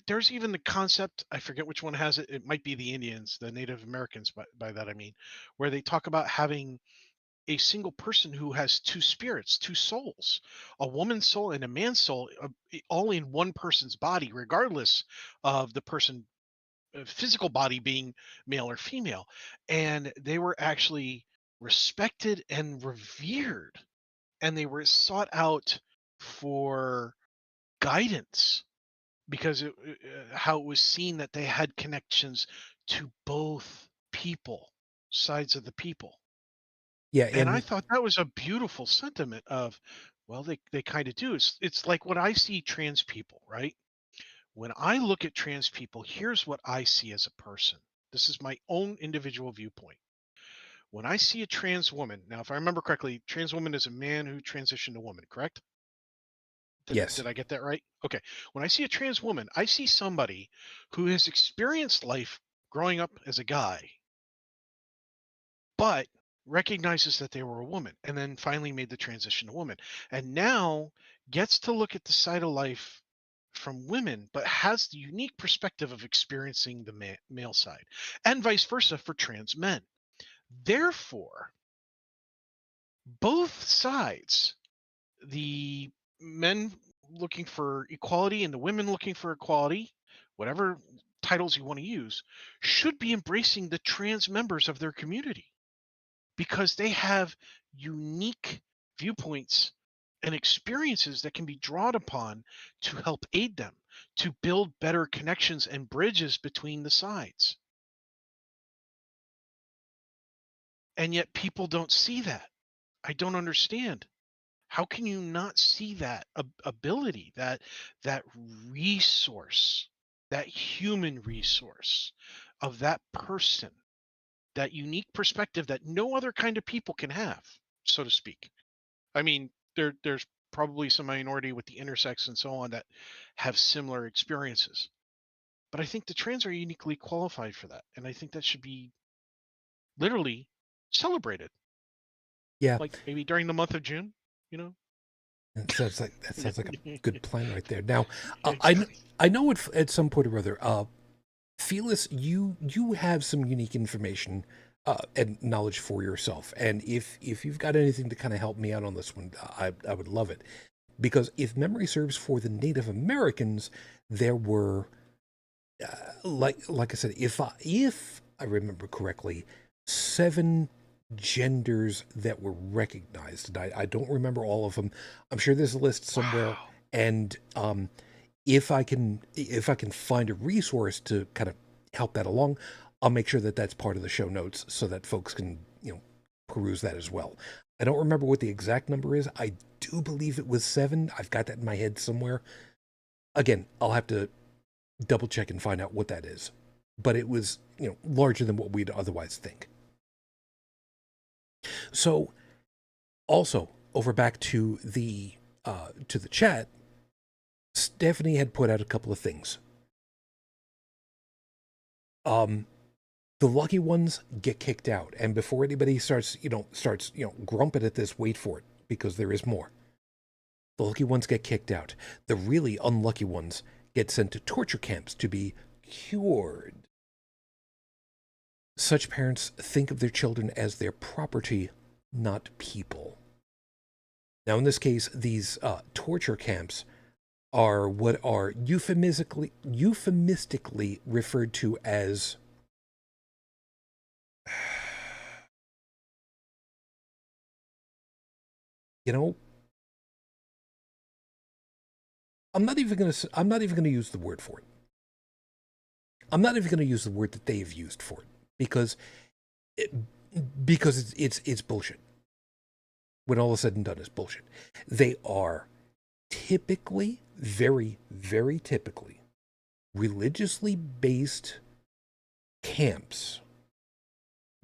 There's even the concept, I forget which one has it. It might be the Indians, the Native Americans, by that I mean, where they talk about having a single person who has two spirits, two souls, a woman's soul and a man's soul, all in one person's body, regardless of the person physical body being male or female. And they were actually respected and revered, and they were sought out for guidance because how it was seen that they had connections to both people, sides of the people. yeah, And I and thought that was a beautiful sentiment of, well, they kind of do. It's like when I see trans people, right? When I look at trans people, here's what I see as a person. This is my own individual viewpoint. When I see a trans woman, now, if I remember correctly, trans woman is a man who transitioned to woman, correct? yes, Did I get that right? Okay. When I see a trans woman, I see somebody who has experienced life growing up as a guy, but recognizes that they were a woman and then finally made the transition to woman. And now gets to look at the side of life from women, but has the unique perspective of experiencing the male side, and vice versa for trans men. Therefore, both sides, the men looking for equality and the women looking for equality, whatever titles you want to use, should be embracing the trans members of their community because they have unique viewpoints and experiences that can be drawn upon to help aid them to build better connections and bridges between the sides. And yet people don't see that. I don't understand. How can you not see that ability, that resource, that human resource of that person, that unique perspective that no other kind of people can have, so to speak? I mean, there's probably some minority with the intersex and so on that have similar experiences. But I think the trans are uniquely qualified for that. And I think that should be literally celebrated. yeah. Like maybe during the month of June, you know? That sounds like a good plan right there. Now, Exactly. I know at some point or other, Felis, you have some unique information and knowledge for yourself, and if you've got anything to kind of help me out on this one, I would love it. Because if memory serves, for the Native Americans, there were like I said, if I remember correctly, 7 genders that were recognized. And I don't remember all of them. I'm sure there's a list somewhere. Wow. And if I can find a resource to kind of help that along, I'll make sure that that's part of the show notes so that folks can peruse that as well. I don't remember what the exact number is. I do believe it was 7. I've got that in my head somewhere. Again, I'll have to double check and find out what that is. But it was, larger than what we'd otherwise think. So, also over back to the chat, Stephanie had put out a couple of things. The lucky ones get kicked out, and before anybody starts grumping at this, wait for it, because there is more. The lucky ones get kicked out. The really unlucky ones get sent to torture camps to be cured. Such parents think of their children as their property, not people. Now, in this case, these torture camps are what are euphemistically referred to as I'm not even going to use the word for it. I'm not even going to use the word that they've used for it because it's bullshit. When all is said and done, is bullshit. They are typically, very, very typically, religiously based camps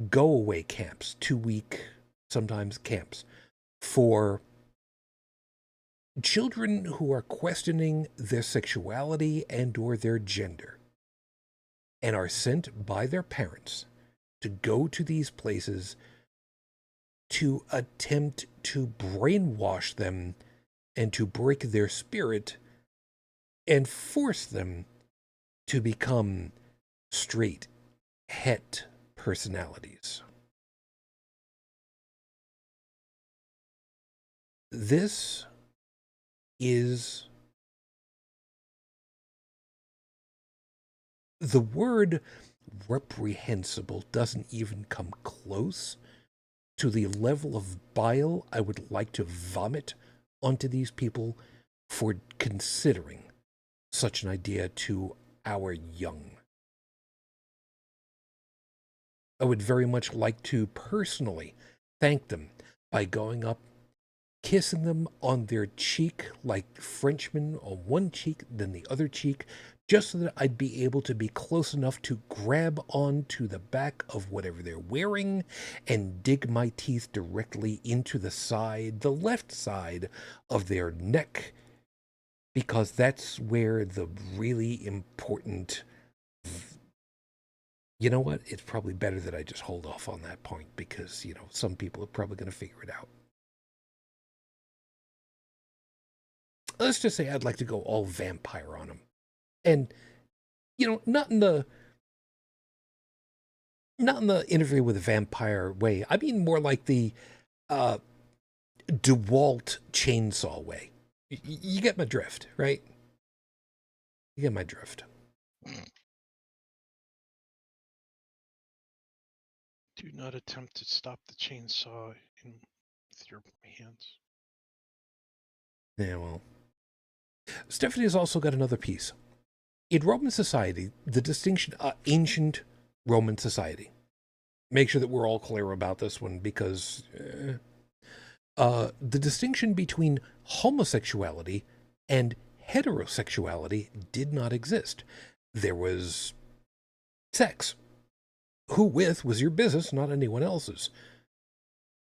go-away camps, 2-week, sometimes camps, for children who are questioning their sexuality and or their gender and are sent by their parents to go to these places to attempt to brainwash them and to break their spirit and force them to become straight het personalities. This is the word reprehensible doesn't even come close to the level of bile I would like to vomit onto these people for considering such an idea to our young. I would very much like to personally thank them by going up, kissing them on their cheek like Frenchmen on one cheek, then the other cheek, just so that I'd be able to be close enough to grab onto the back of whatever they're wearing and dig my teeth directly into the side, the left side of their neck, because that's where the really important... You know what? It's probably better that I just hold off on that point because, some people are probably going to figure it out. Let's just say I'd like to go all vampire on them. And, not in the interview with a vampire way. I mean more like the DeWalt chainsaw way. You get my drift, right? You get my drift. Do not attempt to stop the chainsaw with your hands. Yeah, well. Stephanie has also got another piece. In Roman society, the distinction, ancient Roman society. Make sure that we're all clear about this one because the distinction between homosexuality and heterosexuality did not exist. There was sex. Who with was your business, not anyone else's.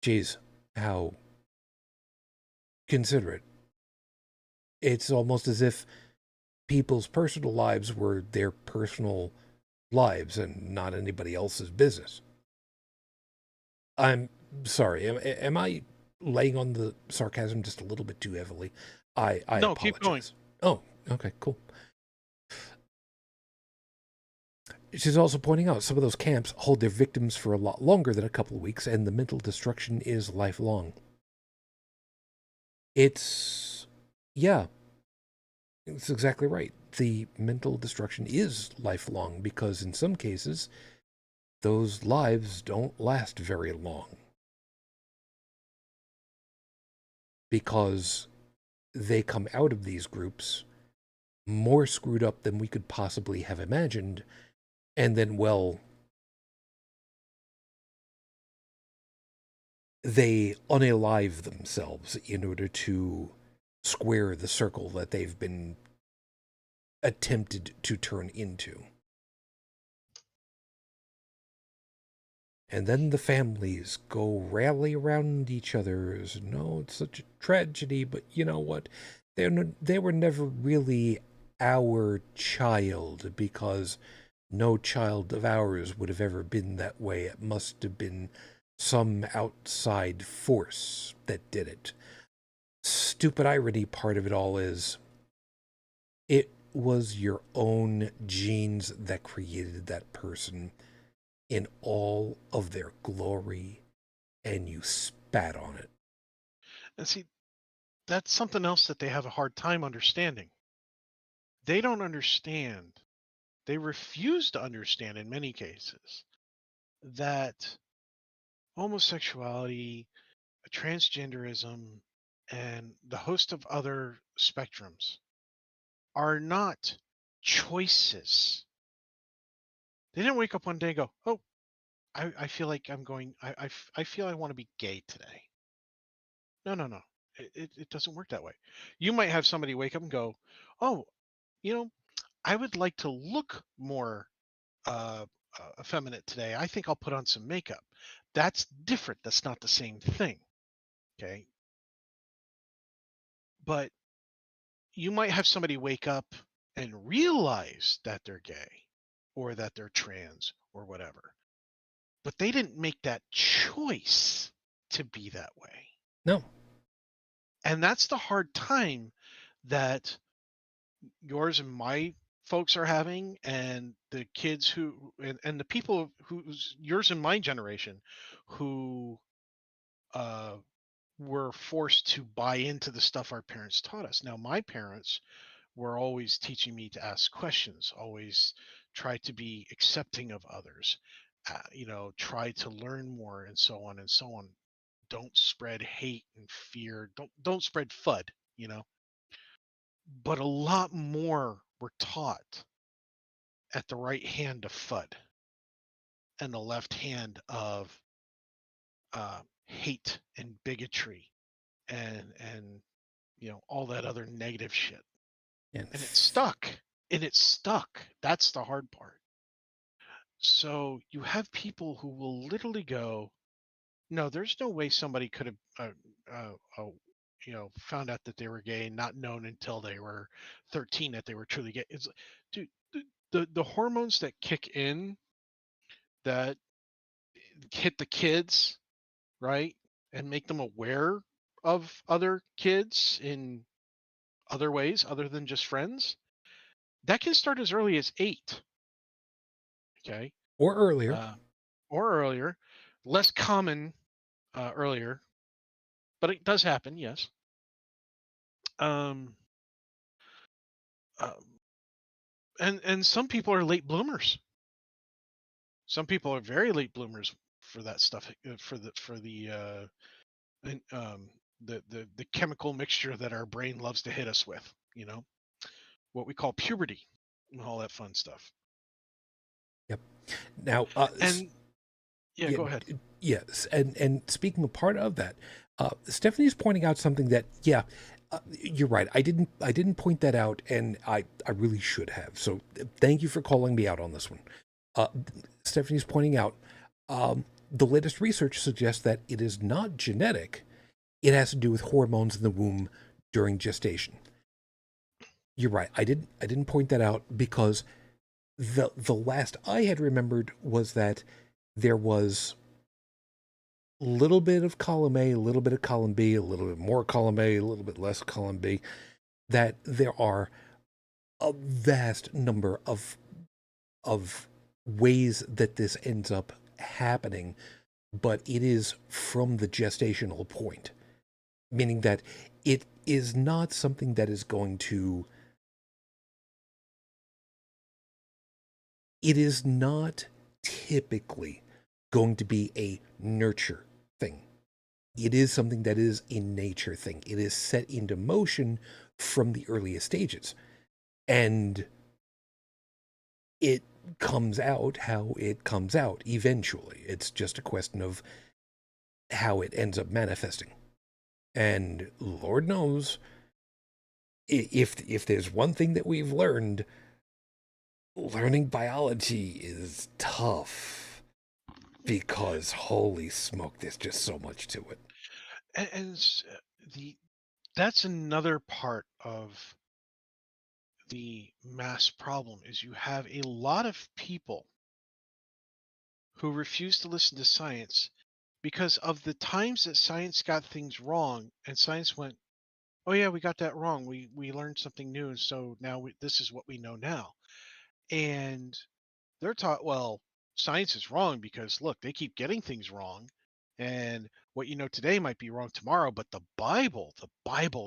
Geez, how considerate. It's almost as if people's personal lives were their personal lives and not anybody else's business. I'm sorry. Am I laying on the sarcasm just a little bit too heavily? I No, apologize. keep going. Oh, okay, cool. She's also pointing out some of those camps hold their victims for a lot longer than a couple of weeks, and the mental destruction is lifelong. It's exactly right. The mental destruction is lifelong because in some cases, those lives don't last very long. Because they come out of these groups more screwed up than we could possibly have imagined, and then, well, they unalive themselves in order to square the circle that they've been attempted to turn into. And then the families go rally around each other as, no, it's such a tragedy, but you know what? They were never really our child because no child of ours would have ever been that way. It must have been some outside force that did it. Stupid irony part of it all is it was your own genes that created that person in all of their glory, and you spat on it. And see, that's something else that they have a hard time understanding. They don't understand. They refuse to understand in many cases that homosexuality, transgenderism, and the host of other spectrums are not choices. They didn't wake up one day and go, oh, I feel like I'm going, I feel I want to be gay today. No. It doesn't work that way. You might have somebody wake up and go, oh, I would like to look more effeminate today. I think I'll put on some makeup. That's different. That's not the same thing. Okay. But you might have somebody wake up and realize that they're gay or that they're trans or whatever, but they didn't make that choice to be that way. No. And that's the hard time that yours and my folks are having, and the kids who and the people who's yours and my generation who uh were forced to buy into the stuff our parents taught us. Now my parents were always teaching me to ask questions, always try to be accepting of others, try to learn more, and so on and so on. Don't spread hate and fear. Don't spread FUD, you know. But a lot more were taught at the right hand of FUD and the left hand of hate and bigotry and all that other negative shit. And And it stuck. And it stuck. That's the hard part. So you have people who will literally go, no, there's no way somebody could have, found out that they were gay and not known until they were 13 that they were truly gay. It's, dude, the hormones that kick in that hit the kids, right, and make them aware of other kids in other ways other than just friends, that can start as early as 8. Okay. or earlier. Or earlier, less common earlier, but it does happen, yes. Um, uh, and some people are late bloomers. Some people are very late bloomers for that stuff, and, the chemical mixture that our brain loves to hit us with, what we call puberty and all that fun stuff. Yep. Now, And yeah, go ahead. Yes, and speaking of part of that, Stephanie's pointing out something that, you're right. I didn't point that out, and I really should have. So thank you for calling me out on this one. Stephanie's pointing out the latest research suggests that it is not genetic. It has to do with hormones in the womb during gestation. You're right. I didn't point that out because the last I had remembered was that there was a little bit of column A, a little bit of column B, a little bit more column A, a little bit less column B, that there are a vast number of ways that this ends up happening, but it is from the gestational point, meaning that it is not something that is going to, it is not typically going to be a nurture thing. It is something that is a nature thing. It is set into motion from the earliest stages. And it comes out how it comes out eventually. It's just a question of how it ends up manifesting. And Lord knows, if there's one thing that we've learned, learning biology is tough. Because holy smoke, there's just so much to it. And that's another part of the mass problem is you have a lot of people who refuse to listen to science because of the times that science got things wrong and science went, oh yeah, we got that wrong, we learned something new, and so now this is what we know now. And they're taught, well, science is wrong because look, they keep getting things wrong, and what you know today might be wrong tomorrow, but the bible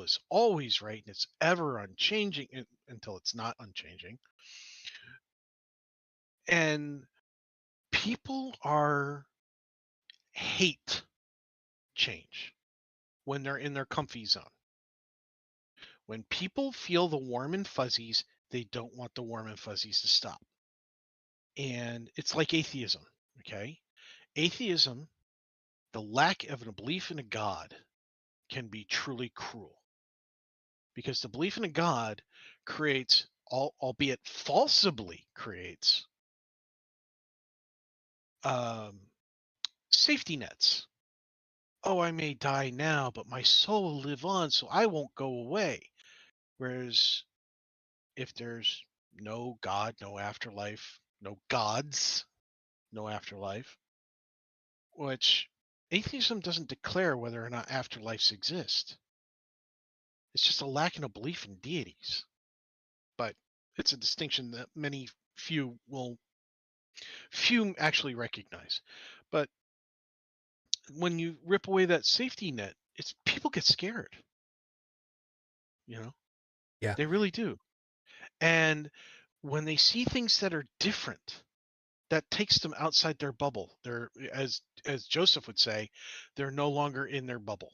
is always right, and it's ever unchanging until it's not unchanging. And people are hate change when they're in their comfy zone. When people feel the warm and fuzzies, they don't want the warm and fuzzies to stop. And it's like atheism, okay? Atheism, the lack of a belief in a God, can be truly cruel because the belief in a God creates, albeit falsely creates, um, safety nets. Oh, I may die now, but my soul will live on, so I won't go away. Whereas if there's no God, no afterlife, no gods, no afterlife, which atheism doesn't declare whether or not afterlives exist. It's just a lack in a belief in deities. But it's a distinction that few actually recognize. But when you rip away that safety net, it's people get scared. You know, Yeah. they really do. And when they see things that are different, that takes them outside their bubble. They're, as Joseph would say, they're no longer in their bubble.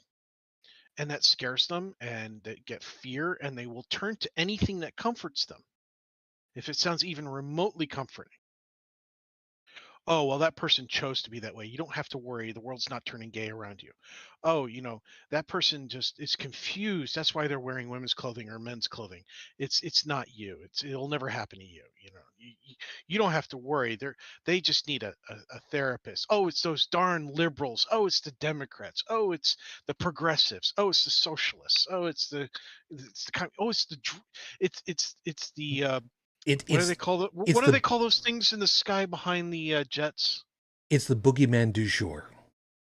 And that scares them, and they get fear, and they will turn to anything that comforts them if it sounds even remotely comforting. Oh, well, that person chose to be that way. You don't have to worry. The world's not turning gay around you. Oh, that person just is confused. That's why they're wearing women's clothing or men's clothing. It's not you. It'll never happen to you. You don't have to worry. They just need a therapist. Oh, it's those darn liberals. Oh, it's the Democrats. Oh, it's the progressives. Oh, it's the socialists. Oh, it's the oh, it's the it's the what do they call it? What do they call those things in the sky behind the jets? It's the boogeyman du jour.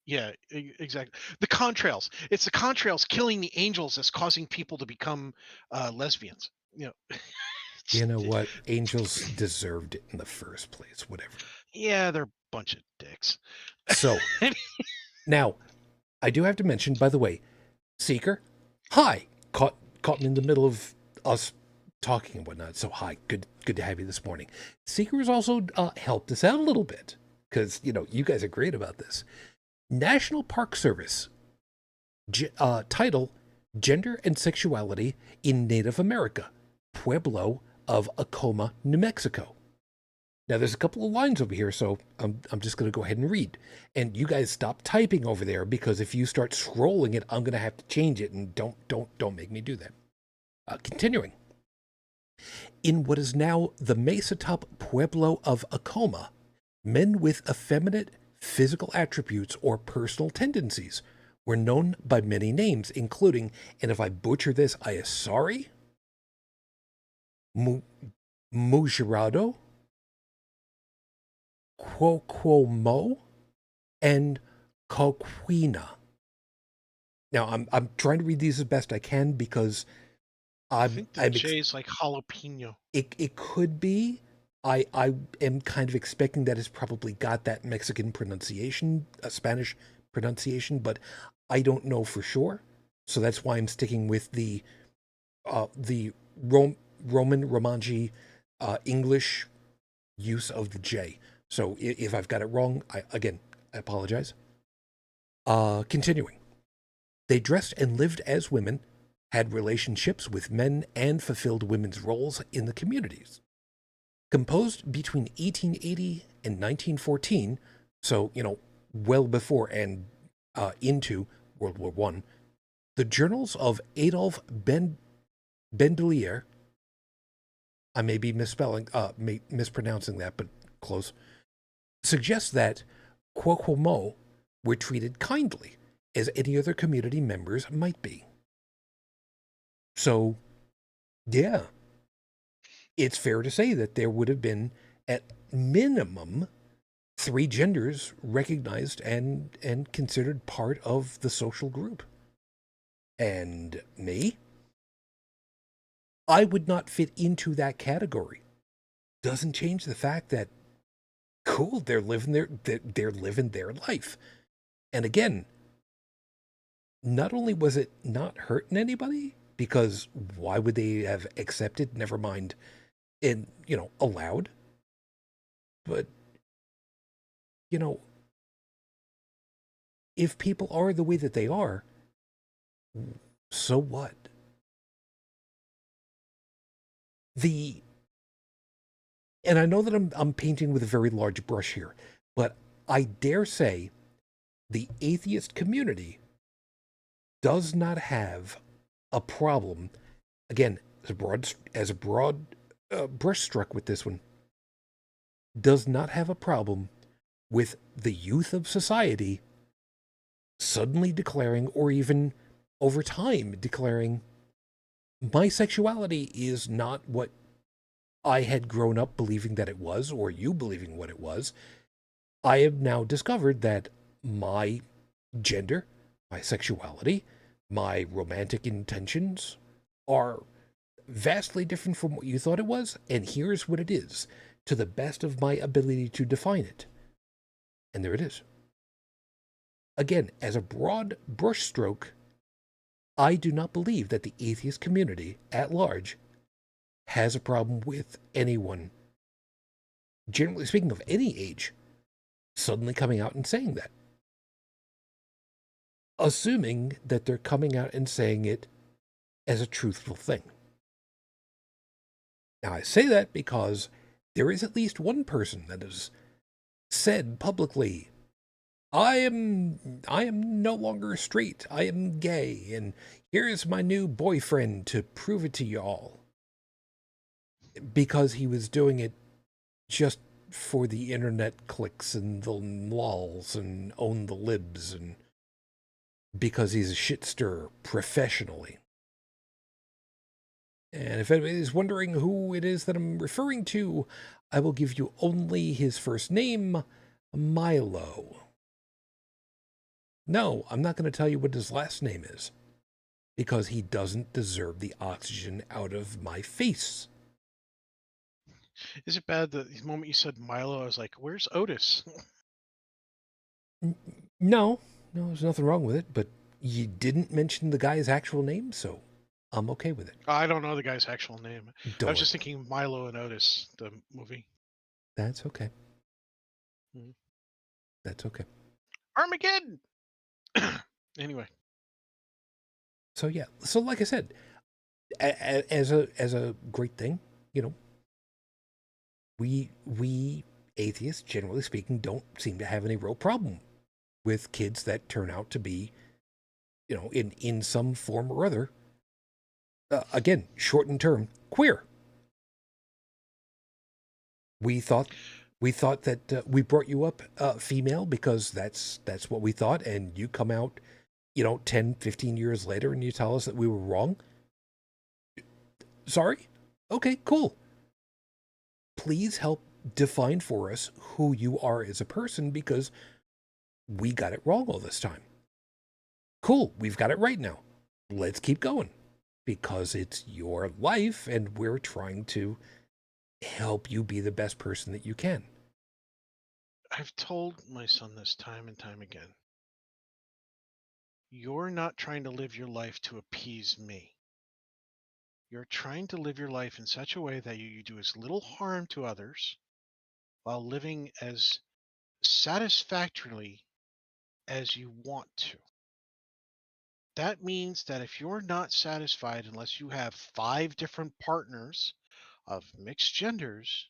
Yeah, exactly. The contrails. It's the contrails killing the angels that's causing people to become lesbians. You know what? Angels deserved it in the first place. Whatever. Yeah, they're a bunch of dicks. So now, I do have to mention, by the way, Seeker, hi. Caught me in the middle of us talking and whatnot. So hi, good to have you this morning. Seeker has also helped us out a little bit because you guys are great about this. National Park Service title: Gender and Sexuality in Native America, Pueblo of Acoma, New Mexico. Now there's a couple of lines over here, so I'm just going to go ahead and read. And you guys stop typing over there, because if you start scrolling it, I'm going to have to change it, and don't make me do that. Continuing. In what is now the Mesa Top Pueblo of Acoma, men with effeminate physical attributes or personal tendencies were known by many names, including, and if I butcher this, I am sorry, Mujirado, Quoquomo, and Coquina. Now, I'm trying to read these as best I can because I think the J is like jalapeno. It could be. I am kind of expecting that it's probably got that Mexican pronunciation, a Spanish pronunciation, but I don't know for sure. So that's why I'm sticking with the Roman Romanji English use of the J. So if I've got it wrong, I apologize. Continuing. They dressed and lived as women, had relationships with men, and fulfilled women's roles in the communities. Composed between 1880 and 1914, so, well before and into World War I, the journals of Adolf Bendelier, I may be mispronouncing that, but close, suggests that Quoquomo were treated kindly, as any other community members might be. So, yeah, it's fair to say that there would have been, at minimum, 3 genders recognized and considered part of the social group. And me? I would not fit into that category. Doesn't change the fact that, cool, they're living their life. And again, not only was it not hurting anybody, because why would they have accepted, never mind, and, allowed? But, if people are the way that they are, so what? And I know that I'm painting with a very large brush here, but I dare say the atheist community does not have a problem, again, as a broad brush stroke with this one, does not have a problem with the youth of society suddenly declaring, or even over time declaring, my sexuality is not what I had grown up believing that it was, or you believing what it was. I have now discovered that my gender, my sexuality, my romantic intentions are vastly different from what you thought it was, and here's what it is, to the best of my ability to define it. And there it is. Again, as a broad brushstroke, I do not believe that the atheist community at large has a problem with anyone, generally speaking, of any age, suddenly coming out and saying that. Assuming that they're coming out and saying it as a truthful thing. Now, I say that because there is at least one person that has said publicly, I am no longer straight, I am gay, and here's my new boyfriend to prove it to y'all. Because he was doing it just for the internet clicks and the lols and own the libs, and because he's a shit stirrer professionally. And if anybody is wondering who it is that I'm referring to, I will give you only his first name, Milo. No, I'm not going to tell you what his last name is, because he doesn't deserve the oxygen out of my face. Is it bad that the moment you said Milo, I was like, where's Otis? No, there's nothing wrong with it, but you didn't mention the guy's actual name, so I'm okay with it. I don't know the guy's actual name. I was just thinking Milo and Otis, the movie. That's okay. That's okay. Armageddon! Anyway. So yeah, so like I said, as a great thing, you know, we atheists, generally speaking, don't seem to have any real problem with kids that turn out to be, you know, in some form or other, again, shortened term, queer. We thought that we brought you up female because that's what we thought, and you come out, you know, 10, 15 years later and you tell us that we were wrong. Sorry? Okay, cool. Please help define for us who you are as a person, because we got it wrong all this time. Cool, we've got it right now. Let's keep going, because it's your life and we're trying to help you be the best person that you can. I've told my son this time and time again. You're not trying to live your life to appease me. You're trying to live your life in such a way that you do as little harm to others while living as satisfactorily as you want to. That means that if you're not satisfied unless you have 5 different partners of mixed genders,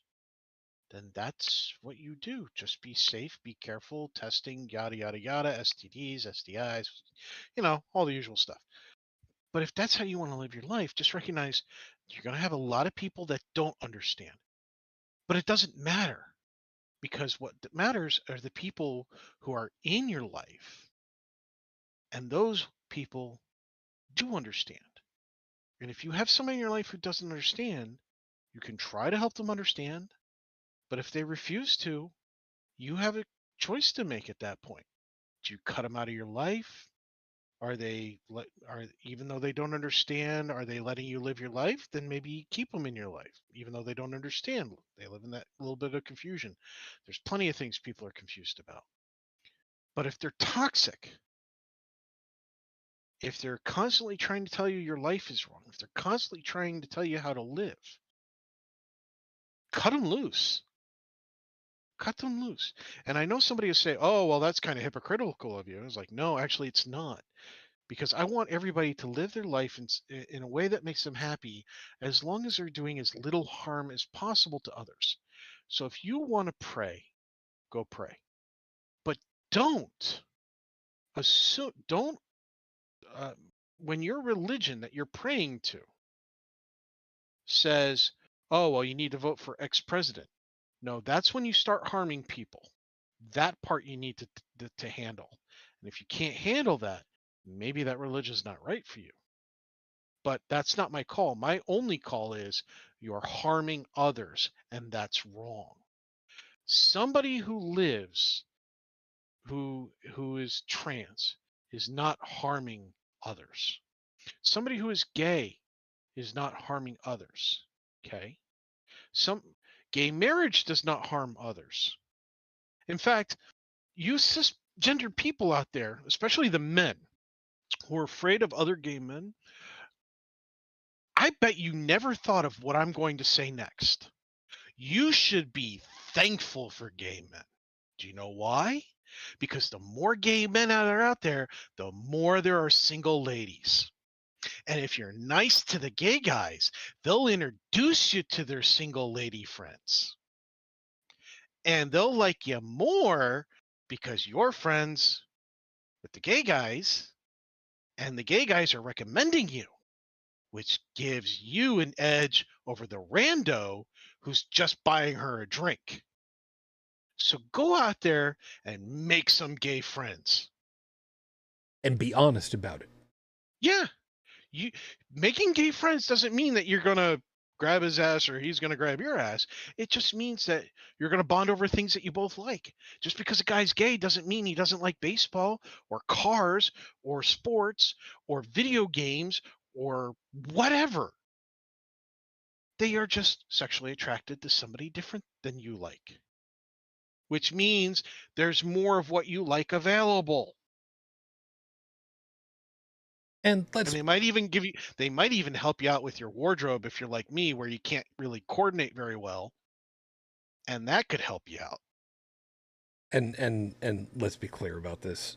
then that's what you do. Just be safe, be careful, testing, yada, yada, yada, STDs, STIs, you know, all the usual stuff. But if that's how you want to live your life, just recognize you're going to have a lot of people that don't understand. But it doesn't matter, because what matters are the people who are in your life. And those people do understand. And if you have somebody in your life who doesn't understand, you can try to help them understand. But if they refuse to, you have a choice to make at that point. Do you cut them out of your life? Are even though they don't understand, are they letting you live your life? Then maybe keep them in your life, even though they don't understand. They live in that little bit of confusion. There's plenty of things people are confused about. But if they're toxic, if they're constantly trying to tell you your life is wrong, if they're constantly trying to tell you how to live, cut them loose. Cut them loose. And I know somebody will say, oh, well, that's kind of hypocritical of you. I was like, no, actually, it's not. Because I want everybody to live their life in a way that makes them happy, as long as they're doing as little harm as possible to others. So if you want to pray, go pray. But don't assume, when your religion that you're praying to says, oh, well, you need to vote for X president. No, that's when you start harming people. That part you need to handle. And if you can't handle that, maybe that religion is not right for you. But that's not my call. My only call is you're harming others, and that's wrong. Somebody who lives who is trans is not harming others. Somebody who is gay is not harming others. Okay? Some gay marriage does not harm others. In fact, you cisgendered people out there, especially the men who are afraid of other gay men, I bet you never thought of what I'm going to say next. You should be thankful for gay men. Do you know why? Because the more gay men that are out there, the more there are single ladies. And if you're nice to the gay guys, they'll introduce you to their single lady friends. And they'll like you more because you're friends with the gay guys, and the gay guys are recommending you, which gives you an edge over the rando who's just buying her a drink. So go out there and make some gay friends. And be honest about it. Yeah. You making gay friends doesn't mean that you're gonna grab his ass or he's gonna grab your ass. It just means that you're gonna bond over things that you both like. Just because a guy's gay doesn't mean he doesn't like baseball or cars or sports or video games or whatever. They are just sexually attracted to somebody different than you like, which means there's more of what you like available. And And they might even help you out with your wardrobe if you're like me, where you can't really coordinate very well. And that could help you out. and let's be clear about this.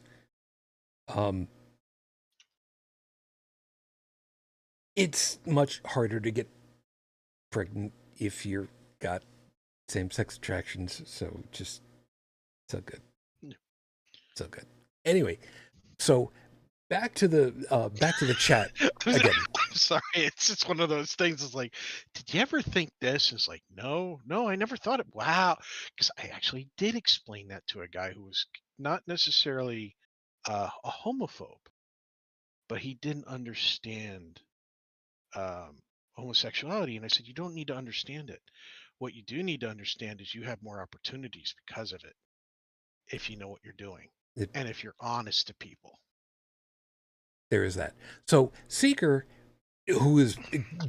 It's much harder to get pregnant if you've got same-sex attractions. So just so good, so good. Anyway, so back to the chat again. I'm sorry. It's just one of those things. It's like, did you ever think this? It's like, no, I never thought it. Wow. Because I actually did explain that to a guy who was not necessarily a homophobe, but he didn't understand homosexuality. And I said, you don't need to understand it. What you do need to understand is you have more opportunities because of it, if you know what you're doing and if you're honest to people. There is that. So Seeker, who is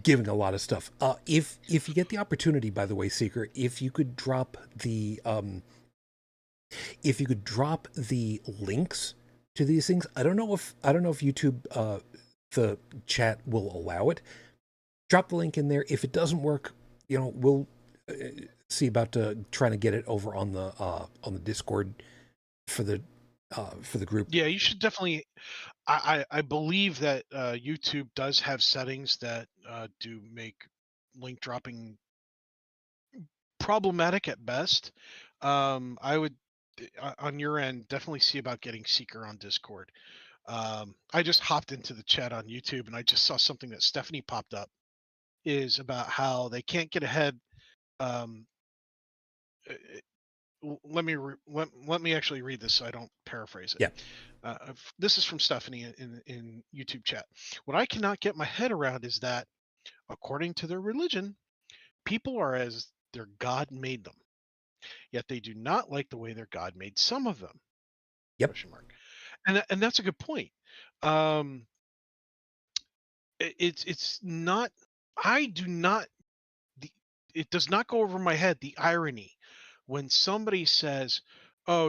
giving a lot of stuff, if you get the opportunity, by the way, Seeker, if you could drop the links to these things. I don't know if YouTube the chat will allow it. Drop the link in there. If it doesn't work, we'll see about trying to get it over on the Discord for the group. Yeah, you should definitely. I believe that YouTube does have settings that do make link dropping problematic at best. I would, on your end, definitely see about getting Seeker on Discord. I just hopped into the chat on YouTube and I just saw something that Stephanie popped up, is about how they can't get ahead. Um, let me actually read this so I don't paraphrase it. Yeah. This is from Stephanie in YouTube chat. What I cannot get my head around is that, according to their religion, people are as their God made them, yet they do not like the way their God made some of them. Yep. Question mark. And that's a good point. It's not. I do not. It does not go over my head the irony when somebody says, "Oh,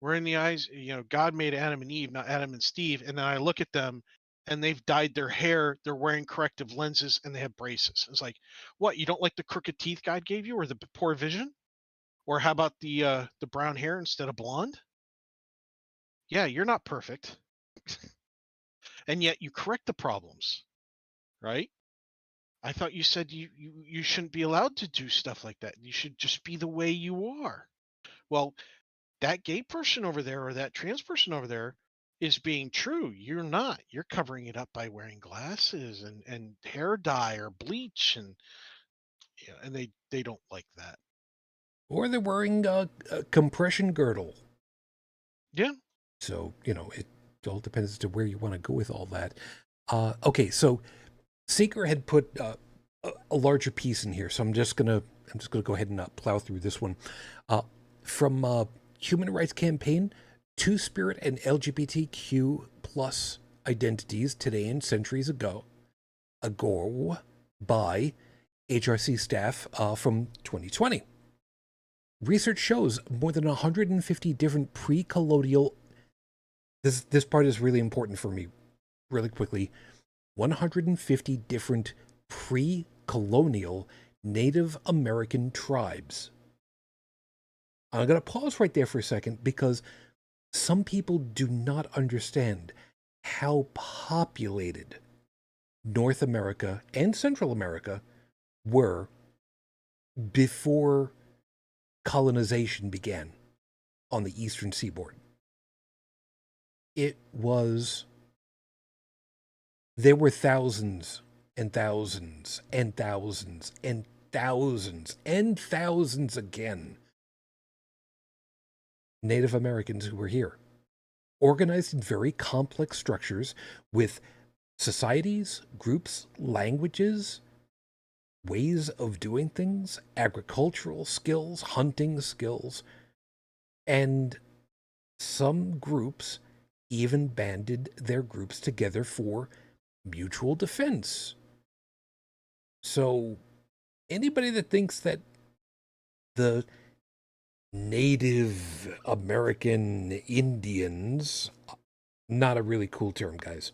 we're in the eyes. God made Adam and Eve, not Adam and Steve." And then I look at them, and they've dyed their hair. They're wearing corrective lenses, and they have braces. It's like, what? You don't like the crooked teeth God gave you, or the poor vision, or how about the brown hair instead of blonde? Yeah, you're not perfect, and yet you correct the problems, right? I thought you said you shouldn't be allowed to do stuff like that. You should just be the way you are. Well, that gay person over there or that trans person over there is being true. You're not. You're covering it up by wearing glasses and hair dye or bleach, and and they don't like that. Or they're wearing a compression girdle. Yeah. So, it all depends as to where you want to go with all that. Okay, so Seeker had put a larger piece in here, so I'm just gonna go ahead and plow through this one. From Human Rights Campaign, Two Spirit and LGBTQ plus identities today and centuries ago by HRC staff from 2020. Research shows more than 150 different pre-colonial. This part is really important for me. Really quickly, 150 different pre-colonial Native American tribes. I'm going to pause right there for a second because some people do not understand how populated North America and Central America were before colonization began on the eastern seaboard. There were thousands and thousands and thousands and thousands and thousands again Native Americans who were here, organized in very complex structures with societies, groups, languages, ways of doing things, agricultural skills, hunting skills, and some groups even banded their groups together for mutual defense. So anybody that thinks that the Native American Indians, not a really cool term, guys,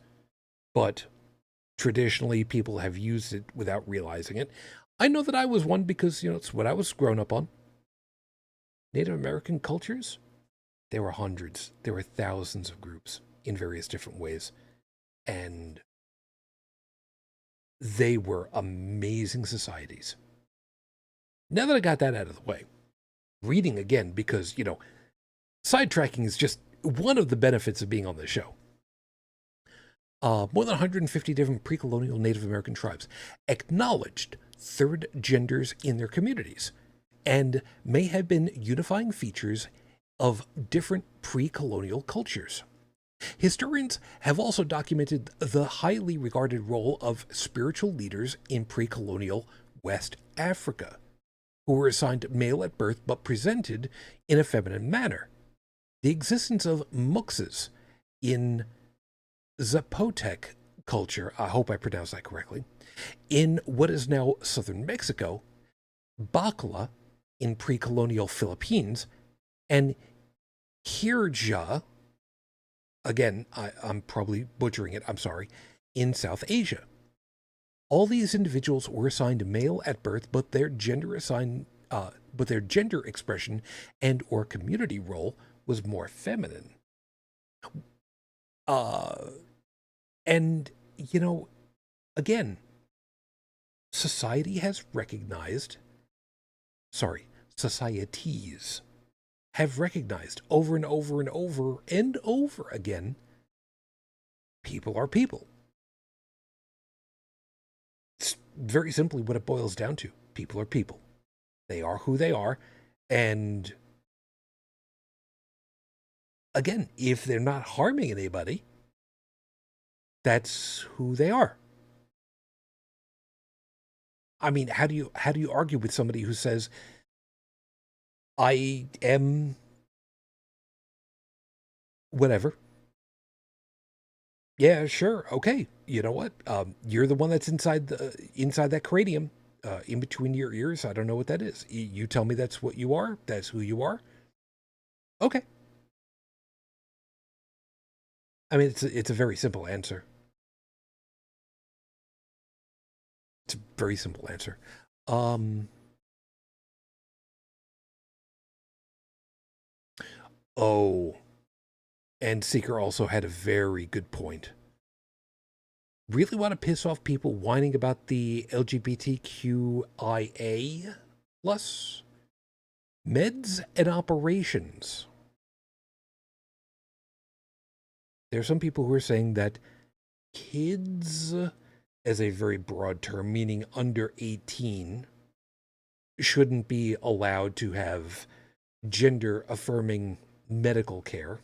but traditionally people have used it without realizing it. I know that I was one because, it's what I was grown up on. Native American cultures, there were hundreds, there were thousands of groups in various different ways. And they were amazing societies. Now that I got that out of the way, reading again, because, sidetracking is just one of the benefits of being on this show. More than 150 different pre-colonial Native American tribes acknowledged third genders in their communities and may have been unifying features of different pre-colonial cultures. Historians have also documented the highly regarded role of spiritual leaders in pre-colonial West Africa, who were assigned male at birth but presented in a feminine manner. The existence of muxes in Zapotec culture, I hope I pronounced that correctly, in what is now southern Mexico, Bacla in pre-colonial Philippines, and Kirja, again, I'm probably butchering it, I'm sorry, in South Asia. All these individuals were assigned male at birth, but their gender expression and or community role was more feminine. And, again, societies have recognized over and over and over and over again, people are people. It's very simply what it boils down to. People are people. They are who they are. And again, if they're not harming anybody, that's who they are. I mean, how do you argue with somebody who says, I am whatever? Yeah, sure. Okay. You know what? You're the one that's inside that cranium, in between your ears. I don't know what that is. You tell me that's what you are. That's who you are. Okay. I mean, it's a very simple answer. It's a very simple answer. Oh, and Seeker also had a very good point. Really want to piss off people whining about the LGBTQIA plus meds and operations. There are some people who are saying that kids, as a very broad term, meaning under 18, shouldn't be allowed to have gender-affirming medical care.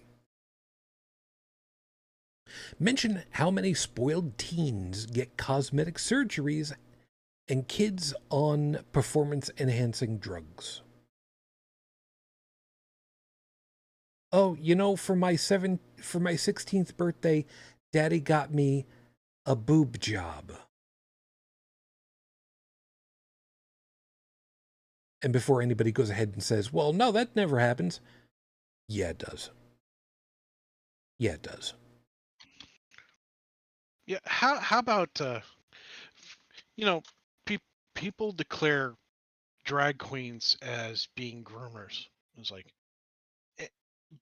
Mention how many spoiled teens get cosmetic surgeries and kids on performance-enhancing drugs. Oh, for my 16th birthday, Daddy got me a boob job. And before anybody goes ahead and says, well, no, that never happens. Yeah, it does. Yeah, it does. Yeah. How about people declare drag queens as being groomers? It's like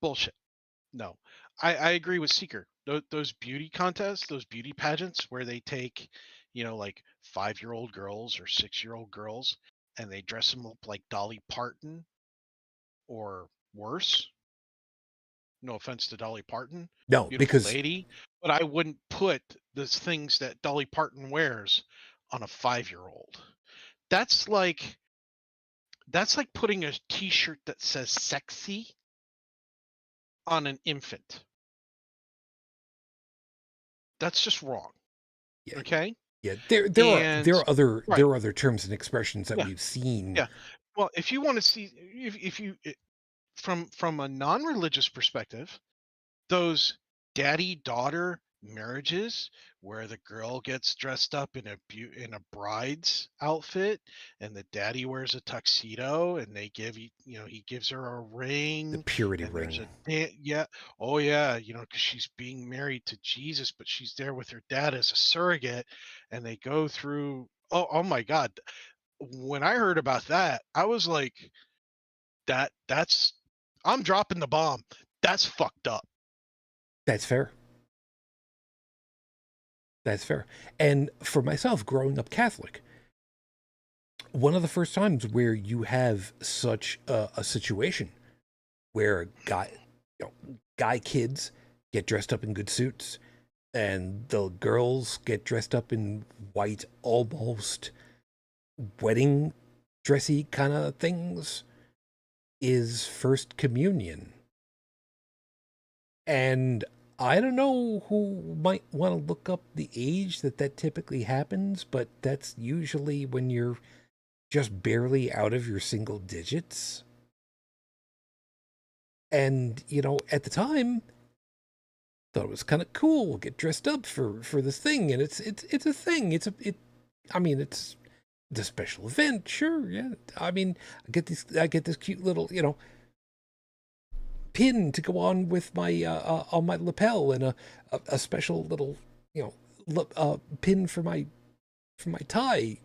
bullshit. No, I agree with Seeker. Those beauty contests, those beauty pageants, where they take, like 5-year-old girls or 6-year-old girls, and they dress them up like Dolly Parton or worse. No offense to Dolly Parton, No, beautiful because lady, but I wouldn't put those things that Dolly Parton wears on a 5-year-old. That's like putting a T-shirt that says "sexy" on an infant. That's just wrong. yeah, Okay. yeah, there And are right, other terms and expressions that yeah, we've seen. yeah. Well, if you want to see, if you from a non-religious perspective, those daddy-daughter marriages where the girl gets dressed up in a bride's outfit and the daddy wears a tuxedo and he gives her a The ring purity and there's ring. yeah, oh yeah, because she's being married to Jesus, but she's there with her dad as a surrogate, and they go through. Oh my God! When I heard about that, I was like, that's I'm dropping the bomb. That's fucked up. That's fair. That's fair. And for myself, growing up Catholic, one of the first times where you have such a situation where guy kids get dressed up in good suits and the girls get dressed up in white, almost wedding dressy kind of things, is First Communion. And I don't know who might want to look up the age that typically happens, but that's usually when you're just barely out of your single digits. And, at the time, thought it was kind of cool, get dressed up for this thing, and it's a thing. It's a special event, sure, yeah. I mean, I get this cute little, pin to go on with my on my lapel, and a special little, pin for my tie.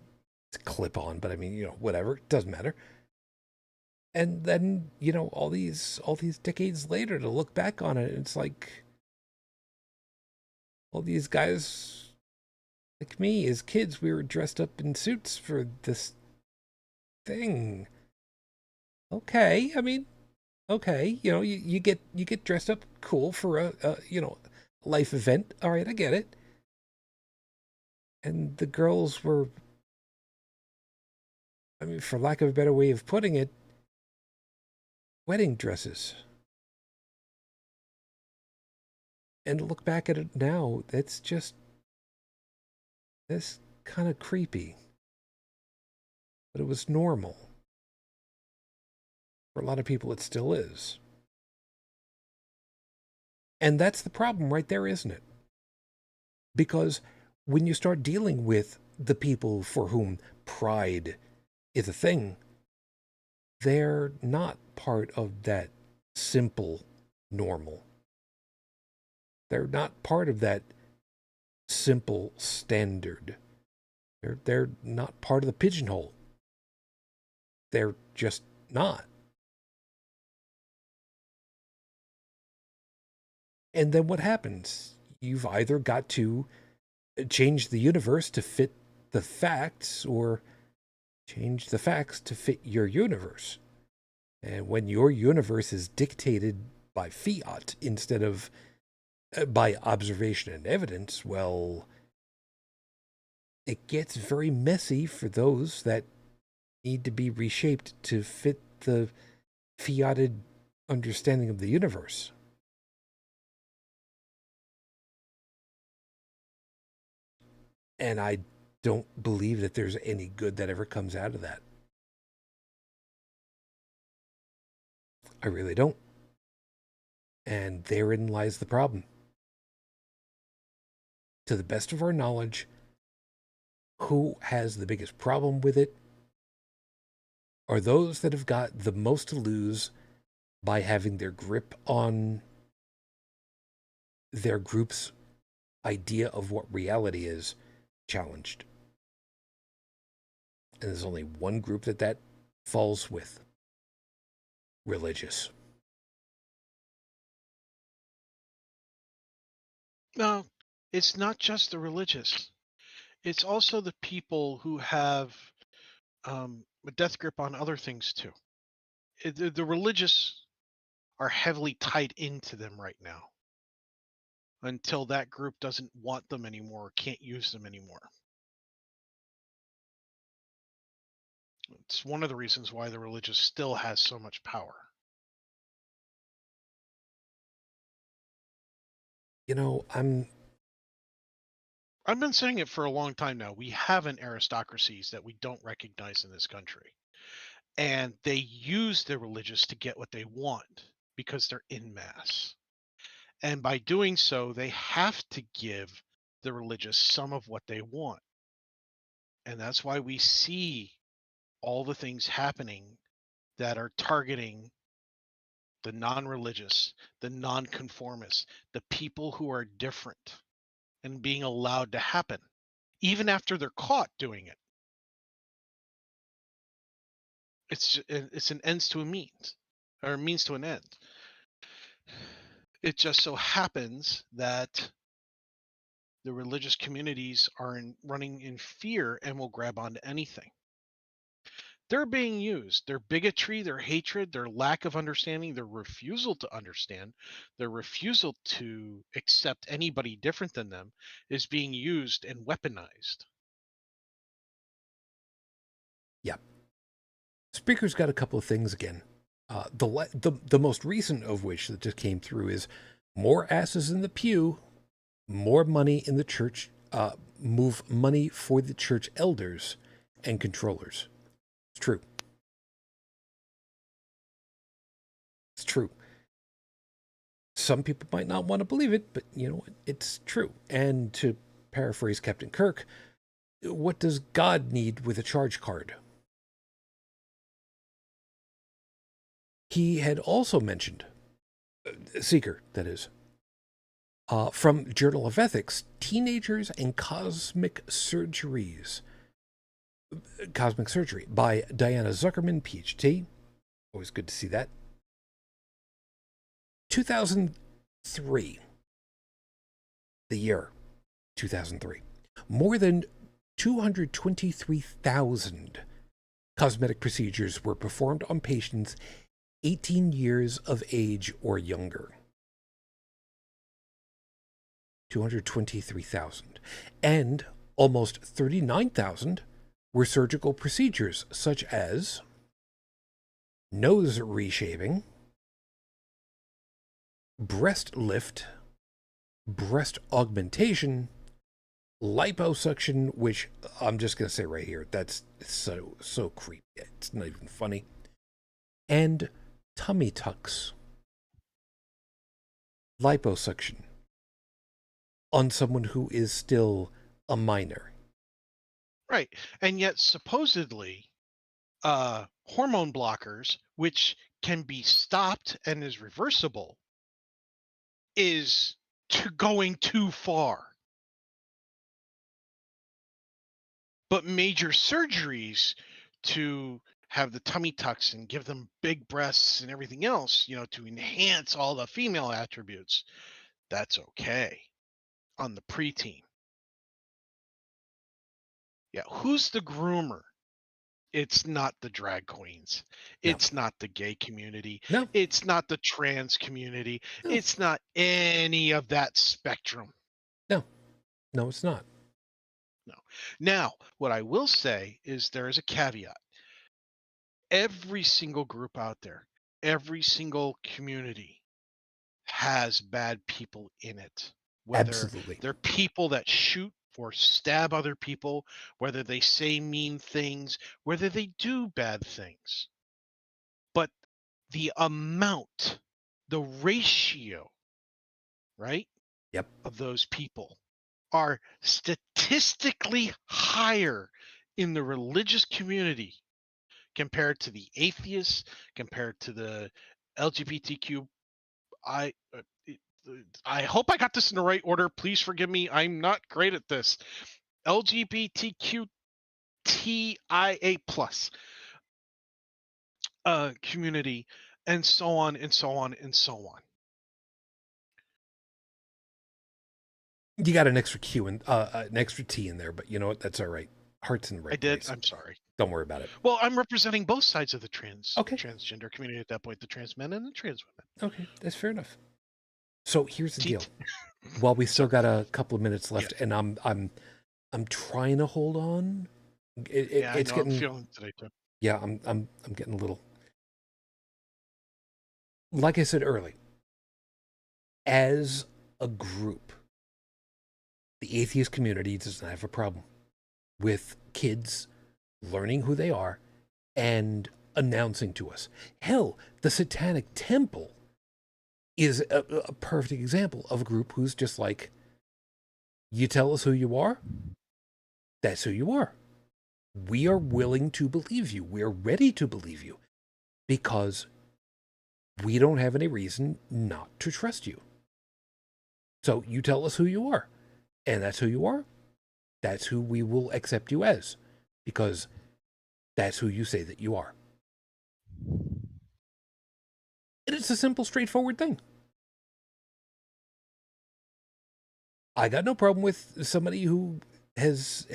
It's clip on, but I mean, whatever, it doesn't matter. And then, all these decades later to look back on it, it's like all these guys like me as kids, we were dressed up in suits for this thing. Okay, I mean, okay, you get dressed up cool for a life event. All right, I get it. And the girls were, I mean, for lack of a better way of putting it, wedding dresses. And to look back at it now, that's kind of creepy. But it was normal. For a lot of people, it still is. And that's the problem right there, isn't it? Because when you start dealing with the people for whom pride is a thing, they're not part of that simple normal. They're not part of that simple standard. They're not part of the pigeonhole. They're just not. And then what happens? You've either got to change the universe to fit the facts, or change the facts to fit your universe. And when your universe is dictated by fiat instead of by observation and evidence, well, it gets very messy for those that need to be reshaped to fit the fiated understanding of the universe. And I don't believe that there's any good that ever comes out of that. I really don't. And therein lies the problem. To the best of our knowledge, who has the biggest problem with it are those that have got the most to lose by having their grip on their group's idea of what reality is challenged. And there's only one group that falls with: religious. No, it's not just the religious. It's also the people who have a death grip on other things too. The religious are heavily tied into them right now until that group doesn't want them anymore, can't use them anymore. It's one of the reasons why the religious still has so much power. You know, I've been saying it for a long time now. We have an aristocracies that we don't recognize in this country. And they use the religious to get what they want because they're in mass. And by doing so, they have to give the religious some of what they want. And that's why we see all the things happening that are targeting the non-religious, the non-conformists, the people who are different, and being allowed to happen, even after they're caught doing it. It's an ends to a means, or a means to an end. It just so happens that the religious communities are running in fear and will grab onto anything. They're being used. Their bigotry, their hatred, their lack of understanding, their refusal to understand, their refusal to accept anybody different than them is being used and weaponized. yeah. Speaker's got a couple of things again. The most recent of which that just came through is more asses in the pew, more money in the church, move money for the church elders and controllers. It's true. It's true. Some people might not want to believe it, but you know what? It's true. And to paraphrase Captain Kirk, what does God need with a charge card? He had also mentioned, Seeker, that is, from Journal of Ethics, Teenagers and Cosmic Surgeries. Cosmic Surgery by Diana Zuckerman, PhD. Always good to see that. 2003. The year 2003. More than 223,000 cosmetic procedures were performed on patients 18 years of age or younger. 223,000. And almost 39,000 were surgical procedures such as nose reshaping, breast lift, breast augmentation, liposuction, which I'm just going to say right here, that's so creepy. It's not even funny. And tummy tucks. Liposuction on someone who is still a minor. Right. And yet supposedly hormone blockers, which can be stopped and is reversible, is going too far. But major surgeries to have the tummy tucks and give them big breasts and everything else, to enhance all the female attributes, that's okay on the preteen. Yeah, who's the groomer? It's not the drag queens. No. It's not the gay community. No. It's not the trans community. No. It's not any of that spectrum. No, it's not. No. Now, what I will say is there is a caveat. every single group out there, every single community has bad people in it. Whether Absolutely. they're people that shoot or stab other people, whether they say mean things, whether they do bad things. But the amount, the ratio, right, Yep. of those people are statistically higher in the religious community compared to the atheists, compared to the LGBTQ. I hope I got this in the right order. Please forgive me. I'm not great at this. LGBTQTIA plus community, and so on and so on and so on. You got an extra Q and an extra T in there, but you know what? That's all right. Heart's in the right I did. place. I'm sorry. Don't worry about it. Well, I'm representing both sides of the Okay. transgender community at that point, the trans men and the trans women. Okay, that's fair enough. So here's the T- deal. While we still Sorry. got a couple of minutes left, Yeah. and I'm trying to hold on. Yeah, It's I know. getting I'm feeling today too. yeah. I'm getting a little. Like I said earlier, as a group, the atheist community does not have a problem with kids learning who they are and announcing to us. Hell, the Satanic Temple is a perfect example of a group who's just like, you tell us who you are, that's who you are. We are willing to believe you. We're ready to believe you because we don't have any reason not to trust you. So you tell us who you are, and that's who you are. That's who we will accept you as because that's who you say that you are. And it's a simple, straightforward thing. I got no problem with somebody who has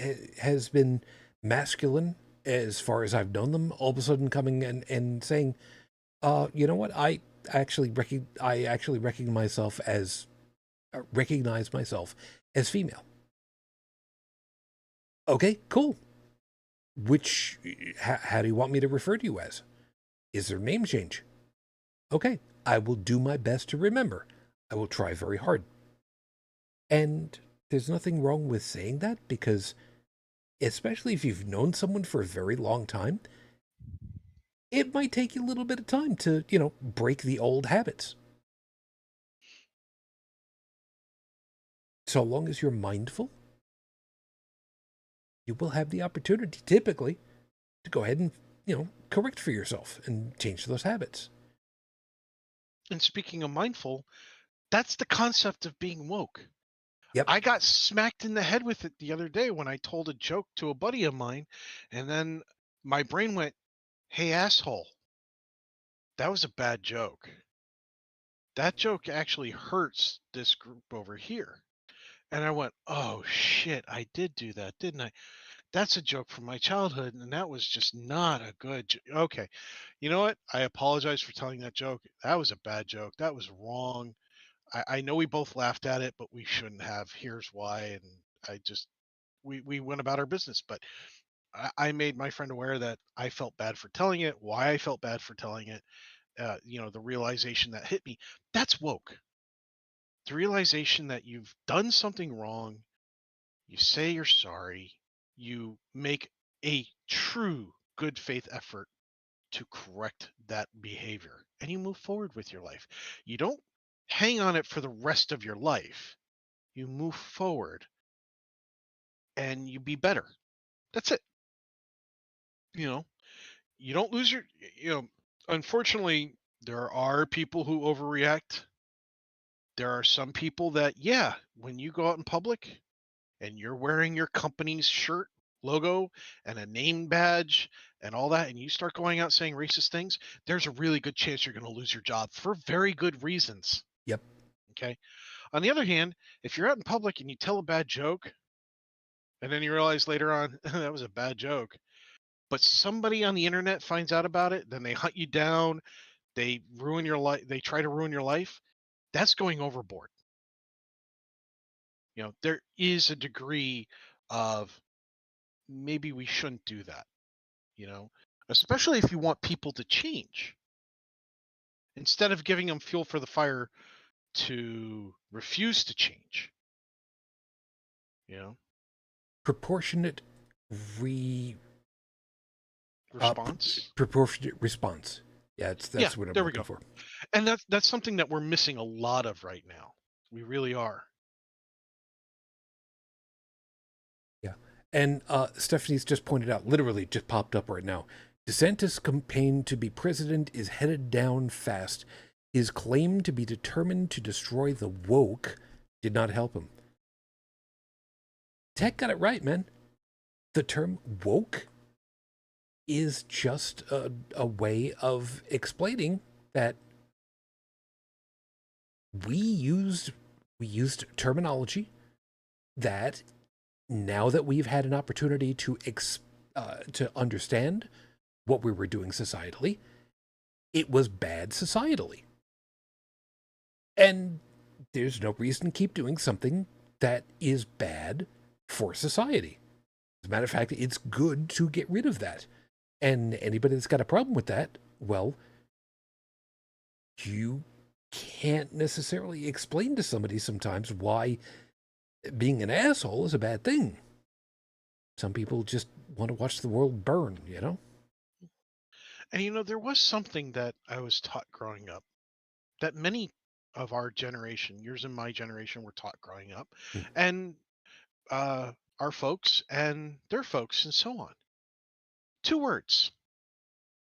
been masculine as far as I've known them, all of a sudden coming and saying, you know what, I actually recognize myself as female. Okay, cool. How do you want me to refer to you as? Is there a name change? Okay, I will do my best to remember. I will try very hard. And there's nothing wrong with saying that because, especially if you've known someone for a very long time, it might take you a little bit of time to, break the old habits. So long as you're mindful, you will have the opportunity, typically, to go ahead and, correct for yourself and change those habits. And speaking of mindful, that's the concept of being woke. Yep. I got smacked in the head with it the other day when I told a joke to a buddy of mine, and then my brain went, "Hey, asshole, that was a bad joke. That joke actually hurts this group over here." And I went, "Oh shit, I did do that, didn't I? That's a joke from my childhood, and that was just not a good okay. You know what? I apologize for telling that joke. That was a bad joke. That was wrong. I know we both laughed at it, but we shouldn't have. Here's why." And I just we went about our business. But I made my friend aware that I felt bad for telling it, why I felt bad for telling it. The realization that hit me. That's woke. The realization that you've done something wrong, you say you're sorry, you make a true good faith effort to correct that behavior, and you move forward with your life. You don't hang on it for the rest of your life. You move forward and you be better. That's it. You know, you don't lose your, unfortunately, there are people who overreact. There are some people that, yeah, when you go out in public and you're wearing your company's shirt logo and a name badge and all that, and you start going out saying racist things, there's a really good chance you're going to lose your job for very good reasons. Yep. Okay. On the other hand, if you're out in public and you tell a bad joke and then you realize later on that was a bad joke, but somebody on the internet finds out about it, then they hunt you down, they ruin your life, they try to ruin your life, that's going overboard. There is a degree of maybe we shouldn't do that. you know especially if you want people to change. Instead of giving them fuel for the fire to refuse to change. You know? Proportionate Response. proportionate response. Yeah, that's what I'm there we looking go. for. And that's something that we're missing a lot of right now. We really are. Yeah. And Stephanie's just pointed out, literally just popped up right now. DeSantis' campaign to be president is headed down fast. His claim to be determined to destroy the woke did not help him. Tech got it right, man. The term woke is just a way of explaining that we used terminology that, now that we've had an opportunity to understand what we were doing societally, it was bad societally. And there's no reason to keep doing something that is bad for society. As a matter of fact, it's good to get rid of that. And anybody that's got a problem with that, well, you can't necessarily explain to somebody sometimes why being an asshole is a bad thing. Some people just want to watch the world burn, you know? And there was something that I was taught growing up that many of our generation, yours and my generation, were taught growing up, and our folks and their folks and so on. 2 words: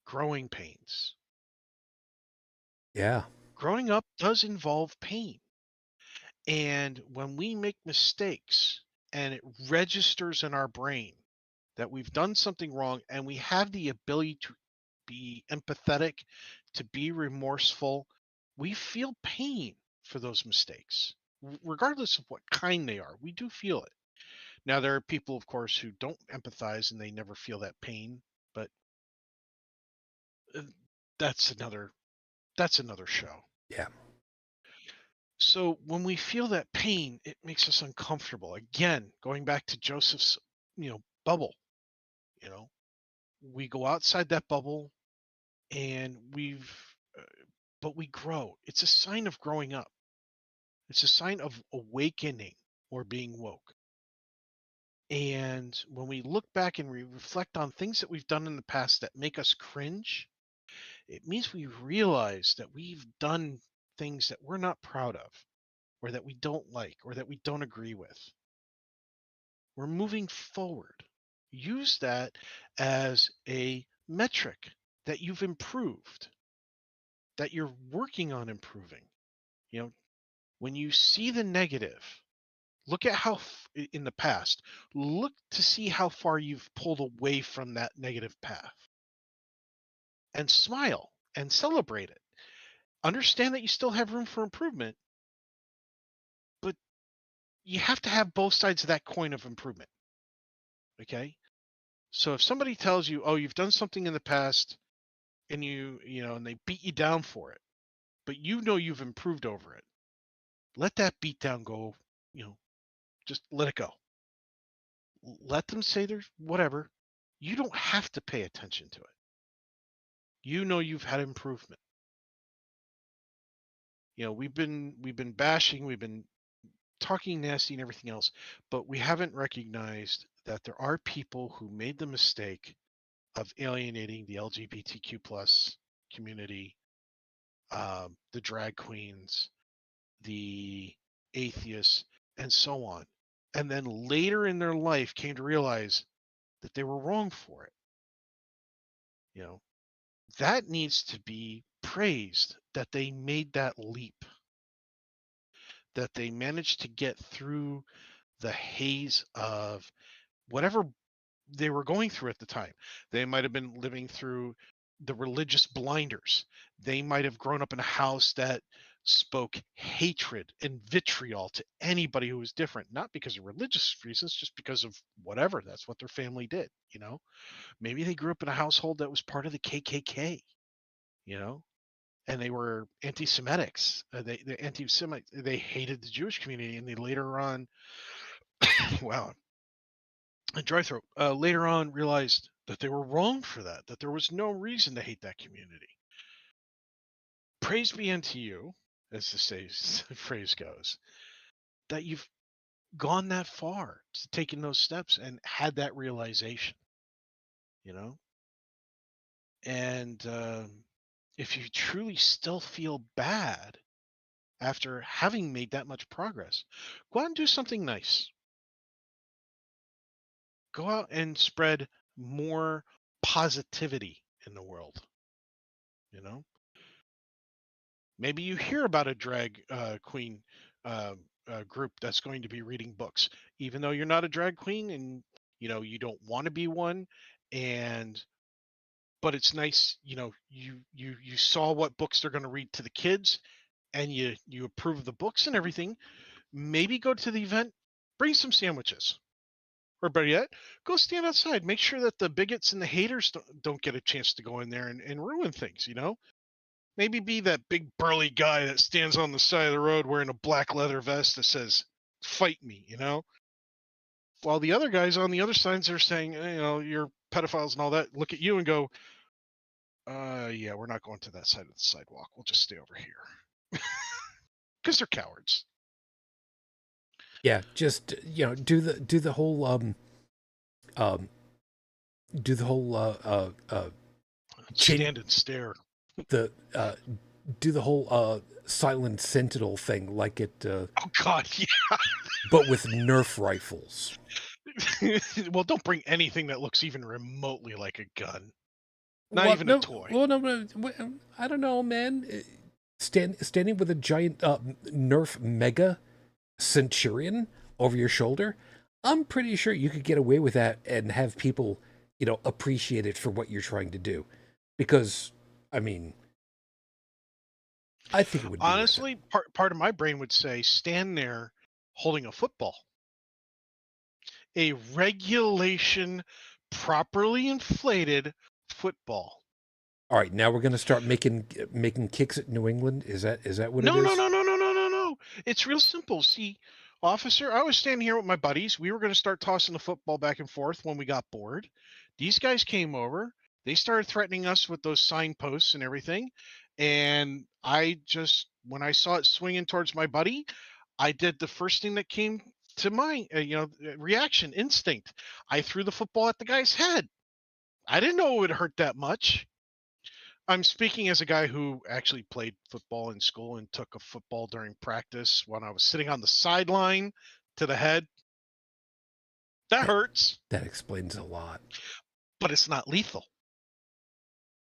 growing pains. Yeah. Growing up does involve pain. And when we make mistakes and it registers in our brain that we've done something wrong and we have the ability to be empathetic, to be remorseful, we feel pain for those mistakes, regardless of what kind they are. We do feel it. Now, there are people, of course, who don't empathize and they never feel that pain, but that's another show. Yeah. So when we feel that pain, it makes us uncomfortable. Again, going back to Joseph's, bubble, you know, we go outside that bubble and but we grow. It's a sign of growing up. It's a sign of awakening or being woke. And when we look back and we reflect on things that we've done in the past that make us cringe, it means we realize that we've done things that we're not proud of, or that we don't like, or that we don't agree with. We're moving forward. Use that as a metric that you've improved, that you're working on improving. When you see the negative, look at how in the past, look to see how far you've pulled away from that negative path, and smile and celebrate it. Understand that you still have room for improvement, but you have to have both sides of that coin of improvement. Okay? So if somebody tells you, "Oh, you've done something in the past," and and they beat you down for it, but you've improved over it, let that beat down go. Just let it go. Let them say there's whatever. You don't have to pay attention to it. You've had improvement. We've been bashing, we've been talking nasty and everything else, but we haven't recognized that there are people who made the mistake of alienating the LGBTQ plus community, the drag queens, the atheists, and so on. And then later in their life came to realize that they were wrong for it. That needs to be praised, that they made that leap, that they managed to get through the haze of whatever they were going through at the time. They might have been living through the religious blinders. They might have grown up in a house that spoke hatred and vitriol to anybody who was different, not because of religious reasons, just because of whatever. That's what their family did. Maybe they grew up in a household that was part of the KKK, and they were anti-Semitics. They anti-Semite. They hated the Jewish community, and they later on, wow, a dry throat. Later on, realized that they were wrong for that there was no reason to hate that community. Praise be unto you, as the phrase goes, that you've gone that far to taking those steps and had that realization, you know. And if you truly still feel bad after having made that much progress, go out and do something nice. Go out and spread more positivity in the world, you know. Maybe you hear about a drag queen group that's going to be reading books, even though you're not a drag queen and you don't want to be one. And but it's nice, you saw what books they're going to read to the kids, and you approve of the books and everything. Maybe go to the event, bring some sandwiches, or better yet, go stand outside. Make sure that the bigots and the haters don't get a chance to go in there and ruin things. Maybe be that big burly guy that stands on the side of the road wearing a black leather vest that says, "Fight me," While the other guys on the other sides are saying, you're pedophiles and all that, look at you and go, yeah, we're not going to that side of the sidewalk. We'll just stay over here. Because they're cowards. Yeah, just do the whole stand and stare. Do the whole silent sentinel thing, like it. Oh God, yeah. But with Nerf rifles. Well, don't bring anything that looks even remotely like a gun. Not even a toy. Well, no, I don't know, man. Standing with a giant Nerf Mega Centurion over your shoulder, I'm pretty sure you could get away with that and have people, appreciate it for what you're trying to do. Because, I mean, I think it would be honestly, part of my brain would say stand there holding a football. A regulation, properly inflated football. All right, now we're going to start making kicks at New England. Is that what it is? No. It's real simple. See, officer, I was standing here with my buddies. We were going to start tossing the football back and forth when we got bored. These guys came over. They started threatening us with those signposts and everything. And when I saw it swinging towards my buddy, I did the first thing that came to my, reaction, instinct. I threw the football at the guy's head. I didn't know it would hurt that much. I'm speaking as a guy who actually played football in school and took a football during practice when I was sitting on the sideline to the head. That hurts. That explains a lot. But it's not lethal.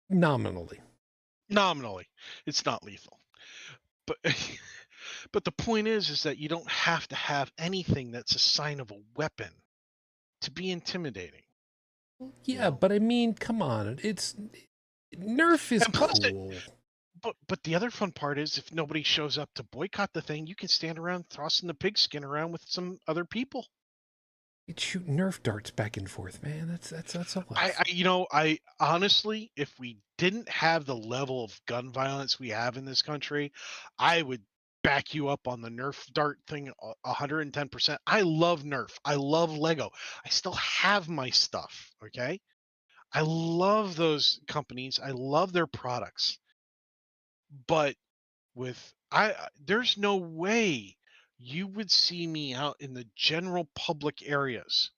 Nominally. It's not lethal. But the point is that you don't have to have anything that's a sign of a weapon to be intimidating. Yeah, but I mean, come on. Nerf is cool. But the other fun part is if nobody shows up to boycott the thing, you can stand around tossing the pigskin around with some other people. You'd shoot Nerf darts back and forth, man. That's a lot. I honestly, if we didn't have the level of gun violence we have in this country, I would back you up on the Nerf dart thing 110%. I love Nerf. I love Lego. I still have my stuff, okay? I love those companies. I love their products. But there's no way you would see me out in the general public areas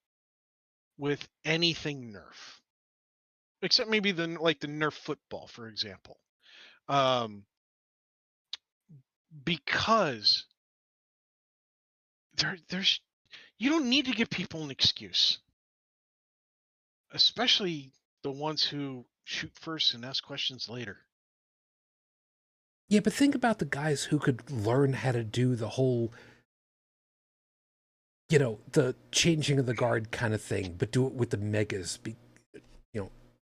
with anything Nerf. Except maybe the Nerf football, for example. Because there's you don't need to give people an excuse. Especially the ones who shoot first and ask questions later. Yeah, but think about the guys who could learn how to do the whole, the changing of the guard kind of thing, but do it with the megas,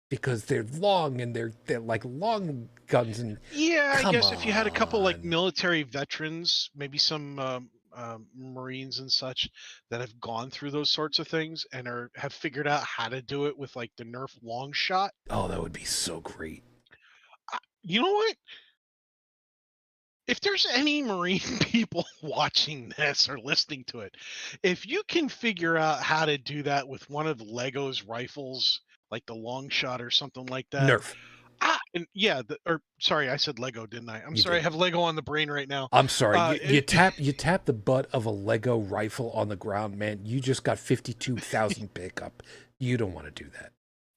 because they're long and they're like long guns. And yeah, I guess if you had a couple like military veterans, maybe some Marines and such that have gone through those sorts of things and have figured out how to do it with like the Nerf long shot. Oh, that would be so great. You know what? If there's any Marine people watching this or listening to it, if you can figure out how to do that with one of Lego's rifles like the long shot or something like that. Nerf. And yeah, sorry, I said Lego, didn't I? I'm You sorry, did. I have Lego on the brain right now. I'm sorry. You tap the butt of a Lego rifle on the ground, man. You just got 52,000 pickup. You don't want to do that.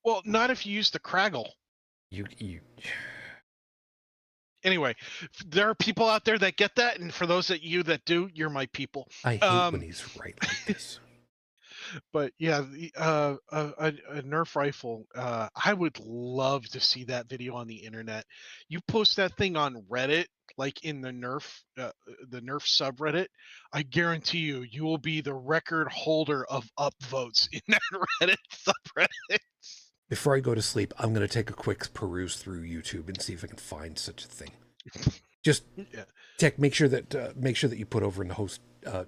Well, not if you use the Craggle. You. Anyway, there are people out there that get that, and for those that do, you're my people. I hate when he's right like this. But yeah, a Nerf rifle. I would love to see that video on the internet. You post that thing on Reddit, like in the Nerf subreddit. I guarantee you will be the record holder of upvotes in that Reddit subreddit. Before I go to sleep, I'm going to take a quick peruse through YouTube and see if I can find such a thing. Just Tech, make sure that you put over in the host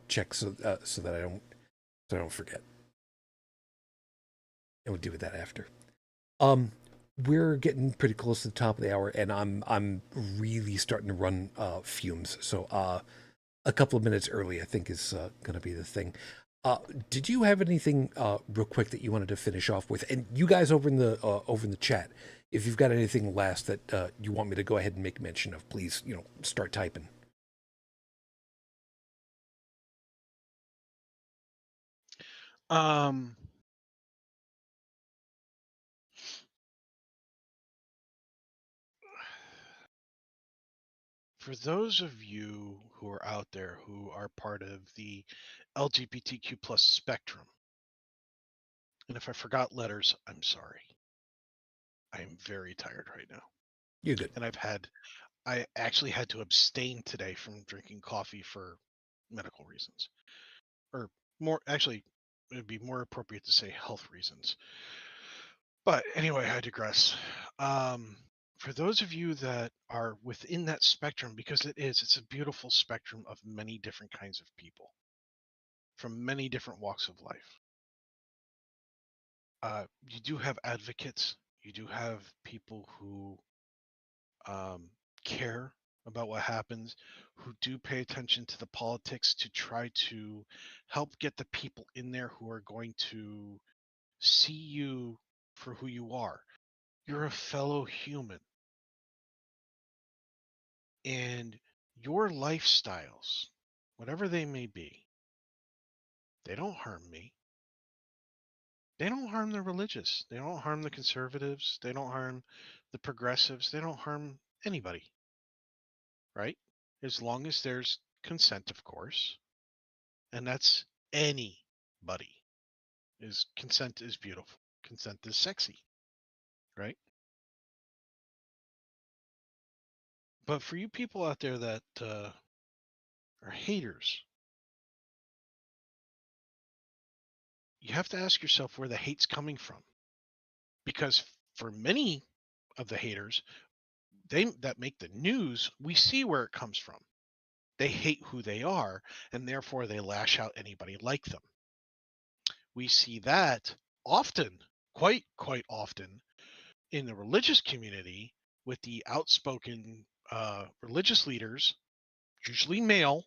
check so that I don't forget. And we'll deal with that after. We're getting pretty close to the top of the hour, and I'm really starting to run fumes. So a couple of minutes early, I think, is going to be the thing. Did you have anything real quick that you wanted to finish off with? And you guys over in the chat, if you've got anything last that you want me to go ahead and make mention of, please, start typing. For those of you who are out there who are part of the LGBTQ plus spectrum, and if I forgot letters, I'm sorry. I am very tired right now. You're good. And I actually had to abstain today from drinking coffee for medical reasons. Or more, actually, it would be more appropriate to say health reasons. But anyway, I digress. For those of you that are within that spectrum, because it's a beautiful spectrum of many different kinds of people from many different walks of life. You do have advocates. You do have people who care about what happens, who do pay attention to the politics to try to help get the people in there who are going to see you for who you are. You're a fellow human. And your lifestyles, whatever they may be, they don't harm me. They don't harm the religious. They don't harm the conservatives. They don't harm the progressives. They don't harm anybody. Right? As long as there's consent, of course. And that's anybody. Consent is beautiful. Consent is sexy. Right? But for you people out there that are haters, you have to ask yourself where the hate's coming from. Because for many of the haters, that make the news, we see where it comes from. They hate who they are, and therefore they lash out anybody like them. We see that often, quite often, in the religious community with the outspoken religious leaders, usually male,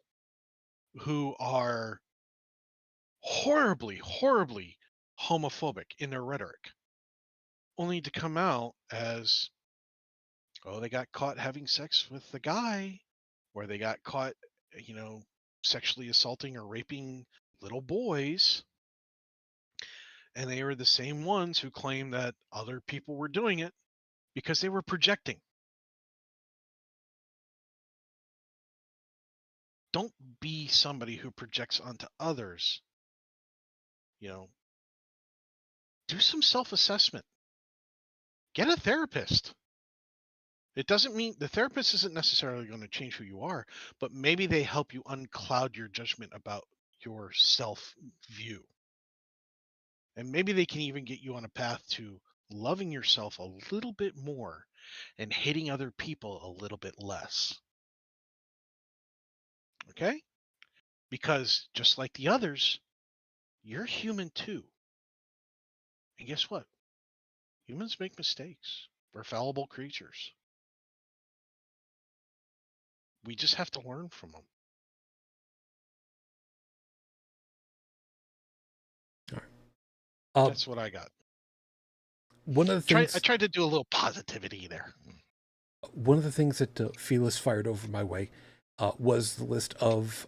who are horribly homophobic in their rhetoric, only to come out as, oh, they got caught having sex with the guy, or they got caught, sexually assaulting or raping little boys. And they were the same ones who claimed that other people were doing it because they were projecting. Don't be somebody who projects onto others. Do some self-assessment. Get a therapist. It doesn't mean the therapist isn't necessarily going to change who you are, but maybe they help you uncloud your judgment about your self-view. And maybe they can even get you on a path to loving yourself a little bit more and hating other people a little bit less. Okay? Because just like the others, you're human too. And guess what? Humans make mistakes. We're fallible creatures. We just have to learn from them. All right. That's what I got. one of the I things, tried to do a little positivity there. one of the things that Felis fired over my way was the list of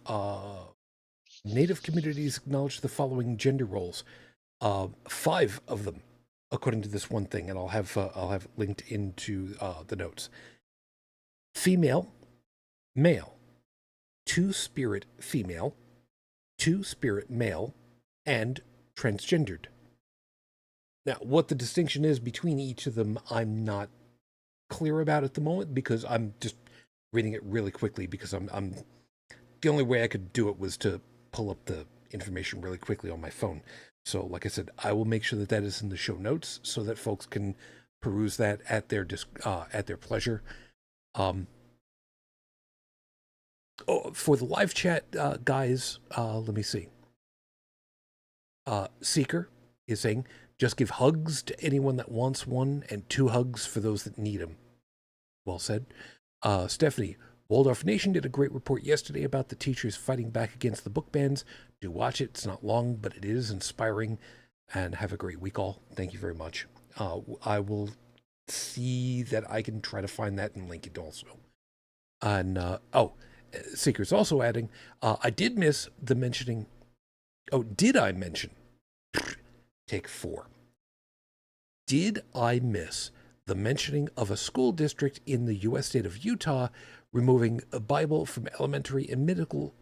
Native communities acknowledge the following gender roles. 5 of them, according to this one thing, and I'll have linked into the notes. Female, male, two-spirit female, two-spirit male, and transgendered. Now, what the distinction is between each of them, I'm not clear about at the moment because I'm just reading it really quickly because I'm the only way I could do it was to pull up the information really quickly on my phone. So, like I said, I will make sure that that is in the show notes so that folks can peruse that at their pleasure. For the live chat, guys, let me see. Seeker is saying, just give hugs to anyone that wants one and 2 hugs for those that need them. Well said. Stephanie, Waldorf Nation did a great report yesterday about the teachers fighting back against the book bans. Do watch it. It's not long, but it is inspiring. And have a great week all. Thank you very much. I will see that I can try to find that and link it also. And, Seeker's also adding, I did miss the mentioning. Oh, did I mention? Take 4. Did I miss the mentioning of a school district in the U.S. state of Utah removing a Bible from elementary and middle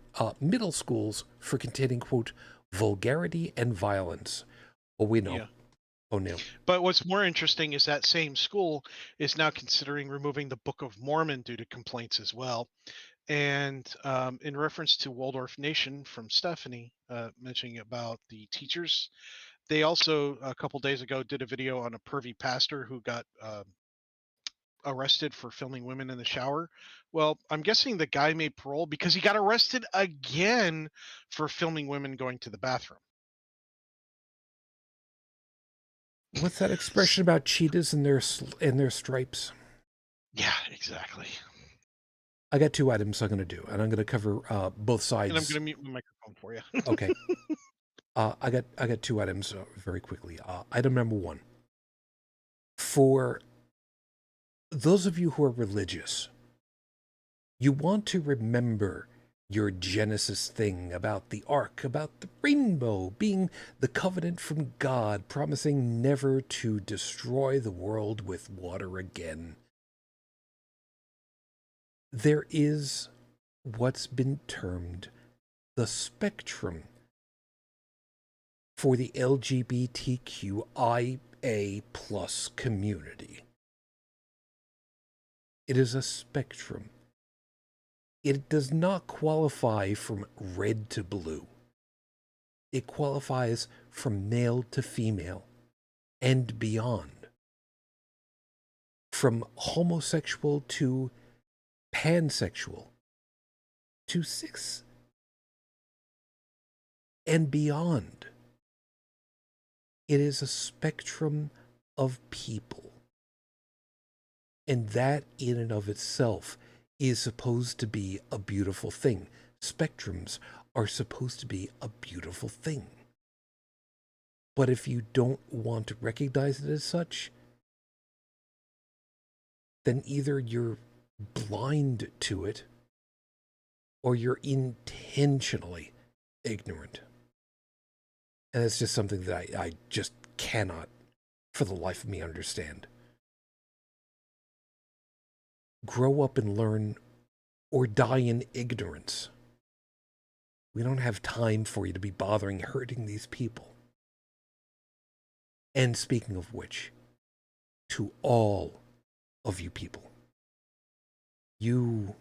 schools for containing, quote, vulgarity and violence? Oh, we know. Yeah. Oh, no. But what's more interesting is that same school is now considering removing the Book of Mormon due to complaints as well. And in reference to Waldorf Nation from Stephanie mentioning about the teachers, they also a couple days ago did a video on a pervy pastor who got arrested for filming women in the shower. Well, I'm guessing the guy made parole because he got arrested again for filming women going to the bathroom. What's that expression about cheetahs and their stripes? Yeah, exactly. I got 2 items I'm going to do, and I'm going to cover both sides. And I'm going to mute my microphone for you. Okay. I got 2 items very quickly. Item number 1. For those of you who are religious, you want to remember your Genesis thing about the ark, about the rainbow being the covenant from God, promising never to destroy the world with water again. There is what's been termed the spectrum for the LGBTQIA plus community. It is a spectrum. It does not qualify from red to blue. It qualifies from male to female and beyond. From homosexual to pansexual to cis and beyond. It is a spectrum of people. And that in and of itself is supposed to be a beautiful thing. Spectrums are supposed to be a beautiful thing. But if you don't want to recognize it as such, then either you're blind to it or you're intentionally ignorant. And it's just something that I just cannot, for the life of me, understand. Grow up and learn or die in ignorance. We don't have time for you to be bothering hurting these people. And speaking of which, to all of you people, you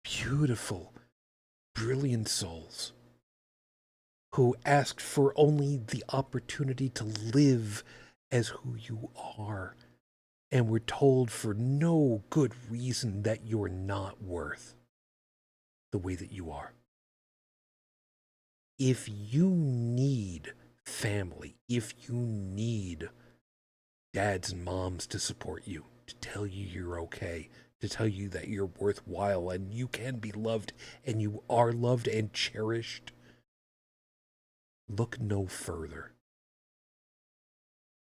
beautiful, brilliant souls who asked for only the opportunity to live as who you are and were told for no good reason that you're not worth the way that you are. If you need family, if you need dads and moms to support you, to tell you you're okay, to tell you that you're worthwhile and you can be loved and you are loved and cherished, look no further.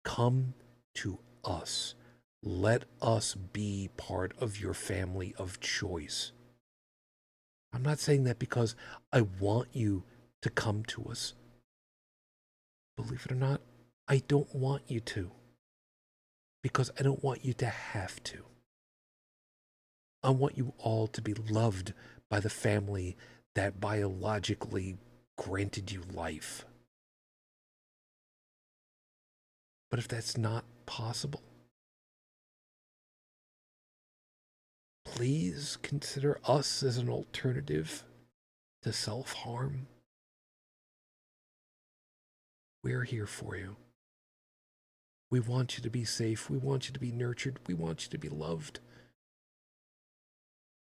Come to us. Let us be part of your family of choice. I'm not saying that because I want you to come to us. Believe it or not, I don't want you to. Because I don't want you to have to. I want you all to be loved by the family that biologically granted you life. But if that's not possible, please consider us as an alternative to self-harm. We're here for you. We want you to be safe. We want you to be nurtured. We want you to be loved.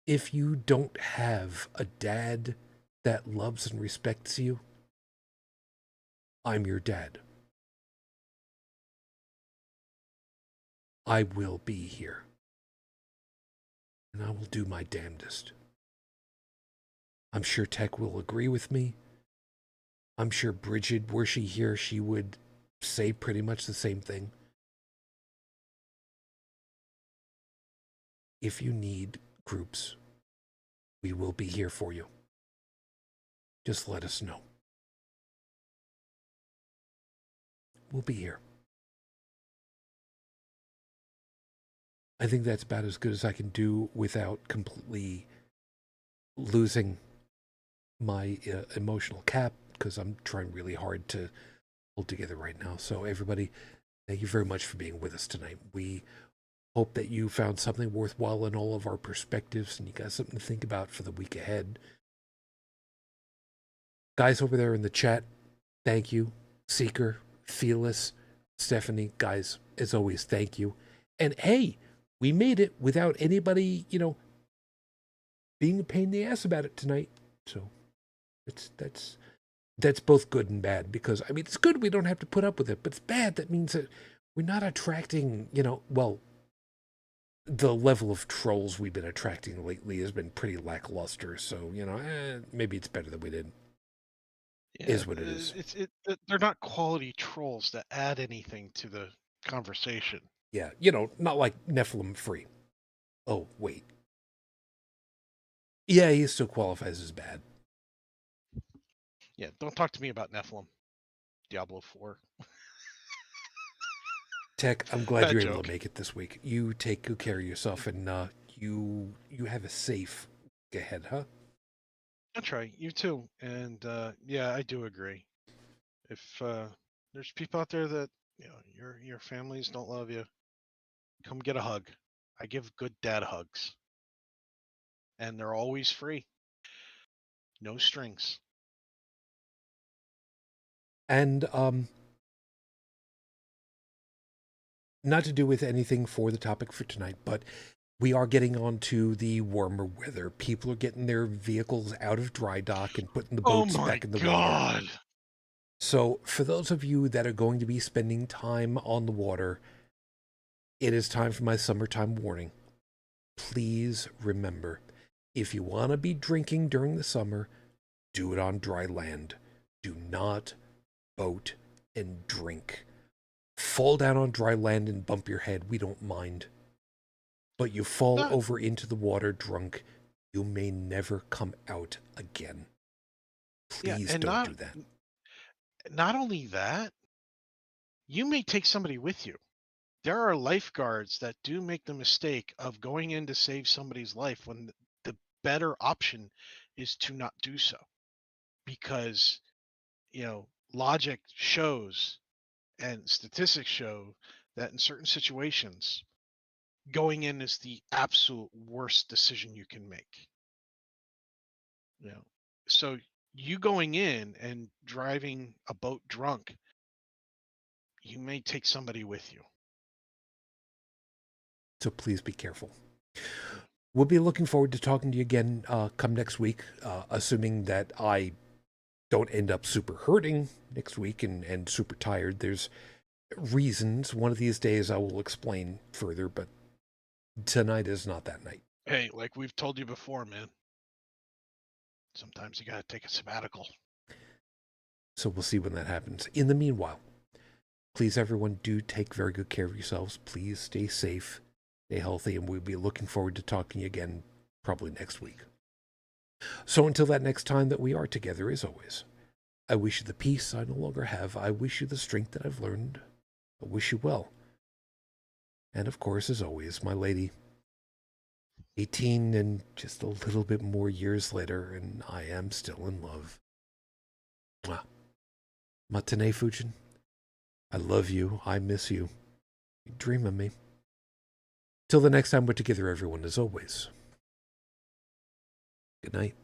If you don't have a dad that loves and respects you, I'm your dad. I will be here. And I will do my damnedest. I'm sure Tech will agree with me. I'm sure Brigid, were she here, she would say pretty much the same thing. If you need groups, we will be here for you. Just let us know. We'll be here. I think that's about as good as I can do without completely losing my emotional cap, because I'm trying really hard to hold together right now. So everybody, thank you very much for being with us tonight. We hope that you found something worthwhile in all of our perspectives and you got something to think about for the week ahead. Guys over there in the chat, thank you. Seeker, Fearless, Stephanie, guys, as always, thank you. And hey, we made it without anybody, being a pain in the ass about it tonight. So that's both good and bad, because, I mean, it's good we don't have to put up with it, but it's bad. That means that we're not attracting, the level of trolls we've been attracting lately has been pretty lackluster. So, maybe it's better that we didn't. Yeah, Is what it is. They're not quality trolls that add anything to the conversation. Yeah, not like Nephilim free. Oh, wait. Yeah, he still qualifies as bad. Yeah, don't talk to me about Nephilim. Diablo 4. Tech, I'm glad Bad you're joke. able to make it this week. You take good care of yourself, and you have a safe week ahead, huh? I'll try. You too. And yeah, I do agree. If there's people out there that your families don't love you, come get a hug. I give good dad hugs, and they're always free. No strings. And not to do with anything for the topic for tonight, but we are getting on to the warmer weather. People are getting their vehicles out of dry dock and putting the boats back in the water. So for those of you that are going to be spending time on the water, it is time for my summertime warning. Please remember, if you want to be drinking during the summer, do it on dry land. Do not boat and drink. Fall down on dry land and bump your head, we don't mind. But you fall over into the water drunk, you may never come out again. Please don't do that. Not only that, you may take somebody with you. There are lifeguards that do make the mistake of going in to save somebody's life when the better option is to not do so. Because, logic shows and statistics show that in certain situations, going in is the absolute worst decision you can make. So you going in and driving a boat drunk, you may take somebody with you. So please be careful. We'll be looking forward to talking to you again come next week, assuming that I don't end up super hurting next week and super tired. There's reasons. One of these days I will explain further, but tonight is not that night. Hey, like we've told you before, man, sometimes you got to take a sabbatical. So we'll see when that happens. In the meanwhile, please, everyone, do take very good care of yourselves. Please stay safe, stay healthy, and we'll be looking forward to talking again probably next week. So until that next time that we are together, as always, I wish you the peace I no longer have. I wish you the strength that I've learned. I wish you well. And of course, as always, my lady, 18 and just a little bit more years later, and I am still in love. Mwah. Matane Fujin, I love you. I miss you. You dream of me. Till the next time we're together, everyone, as always, good night.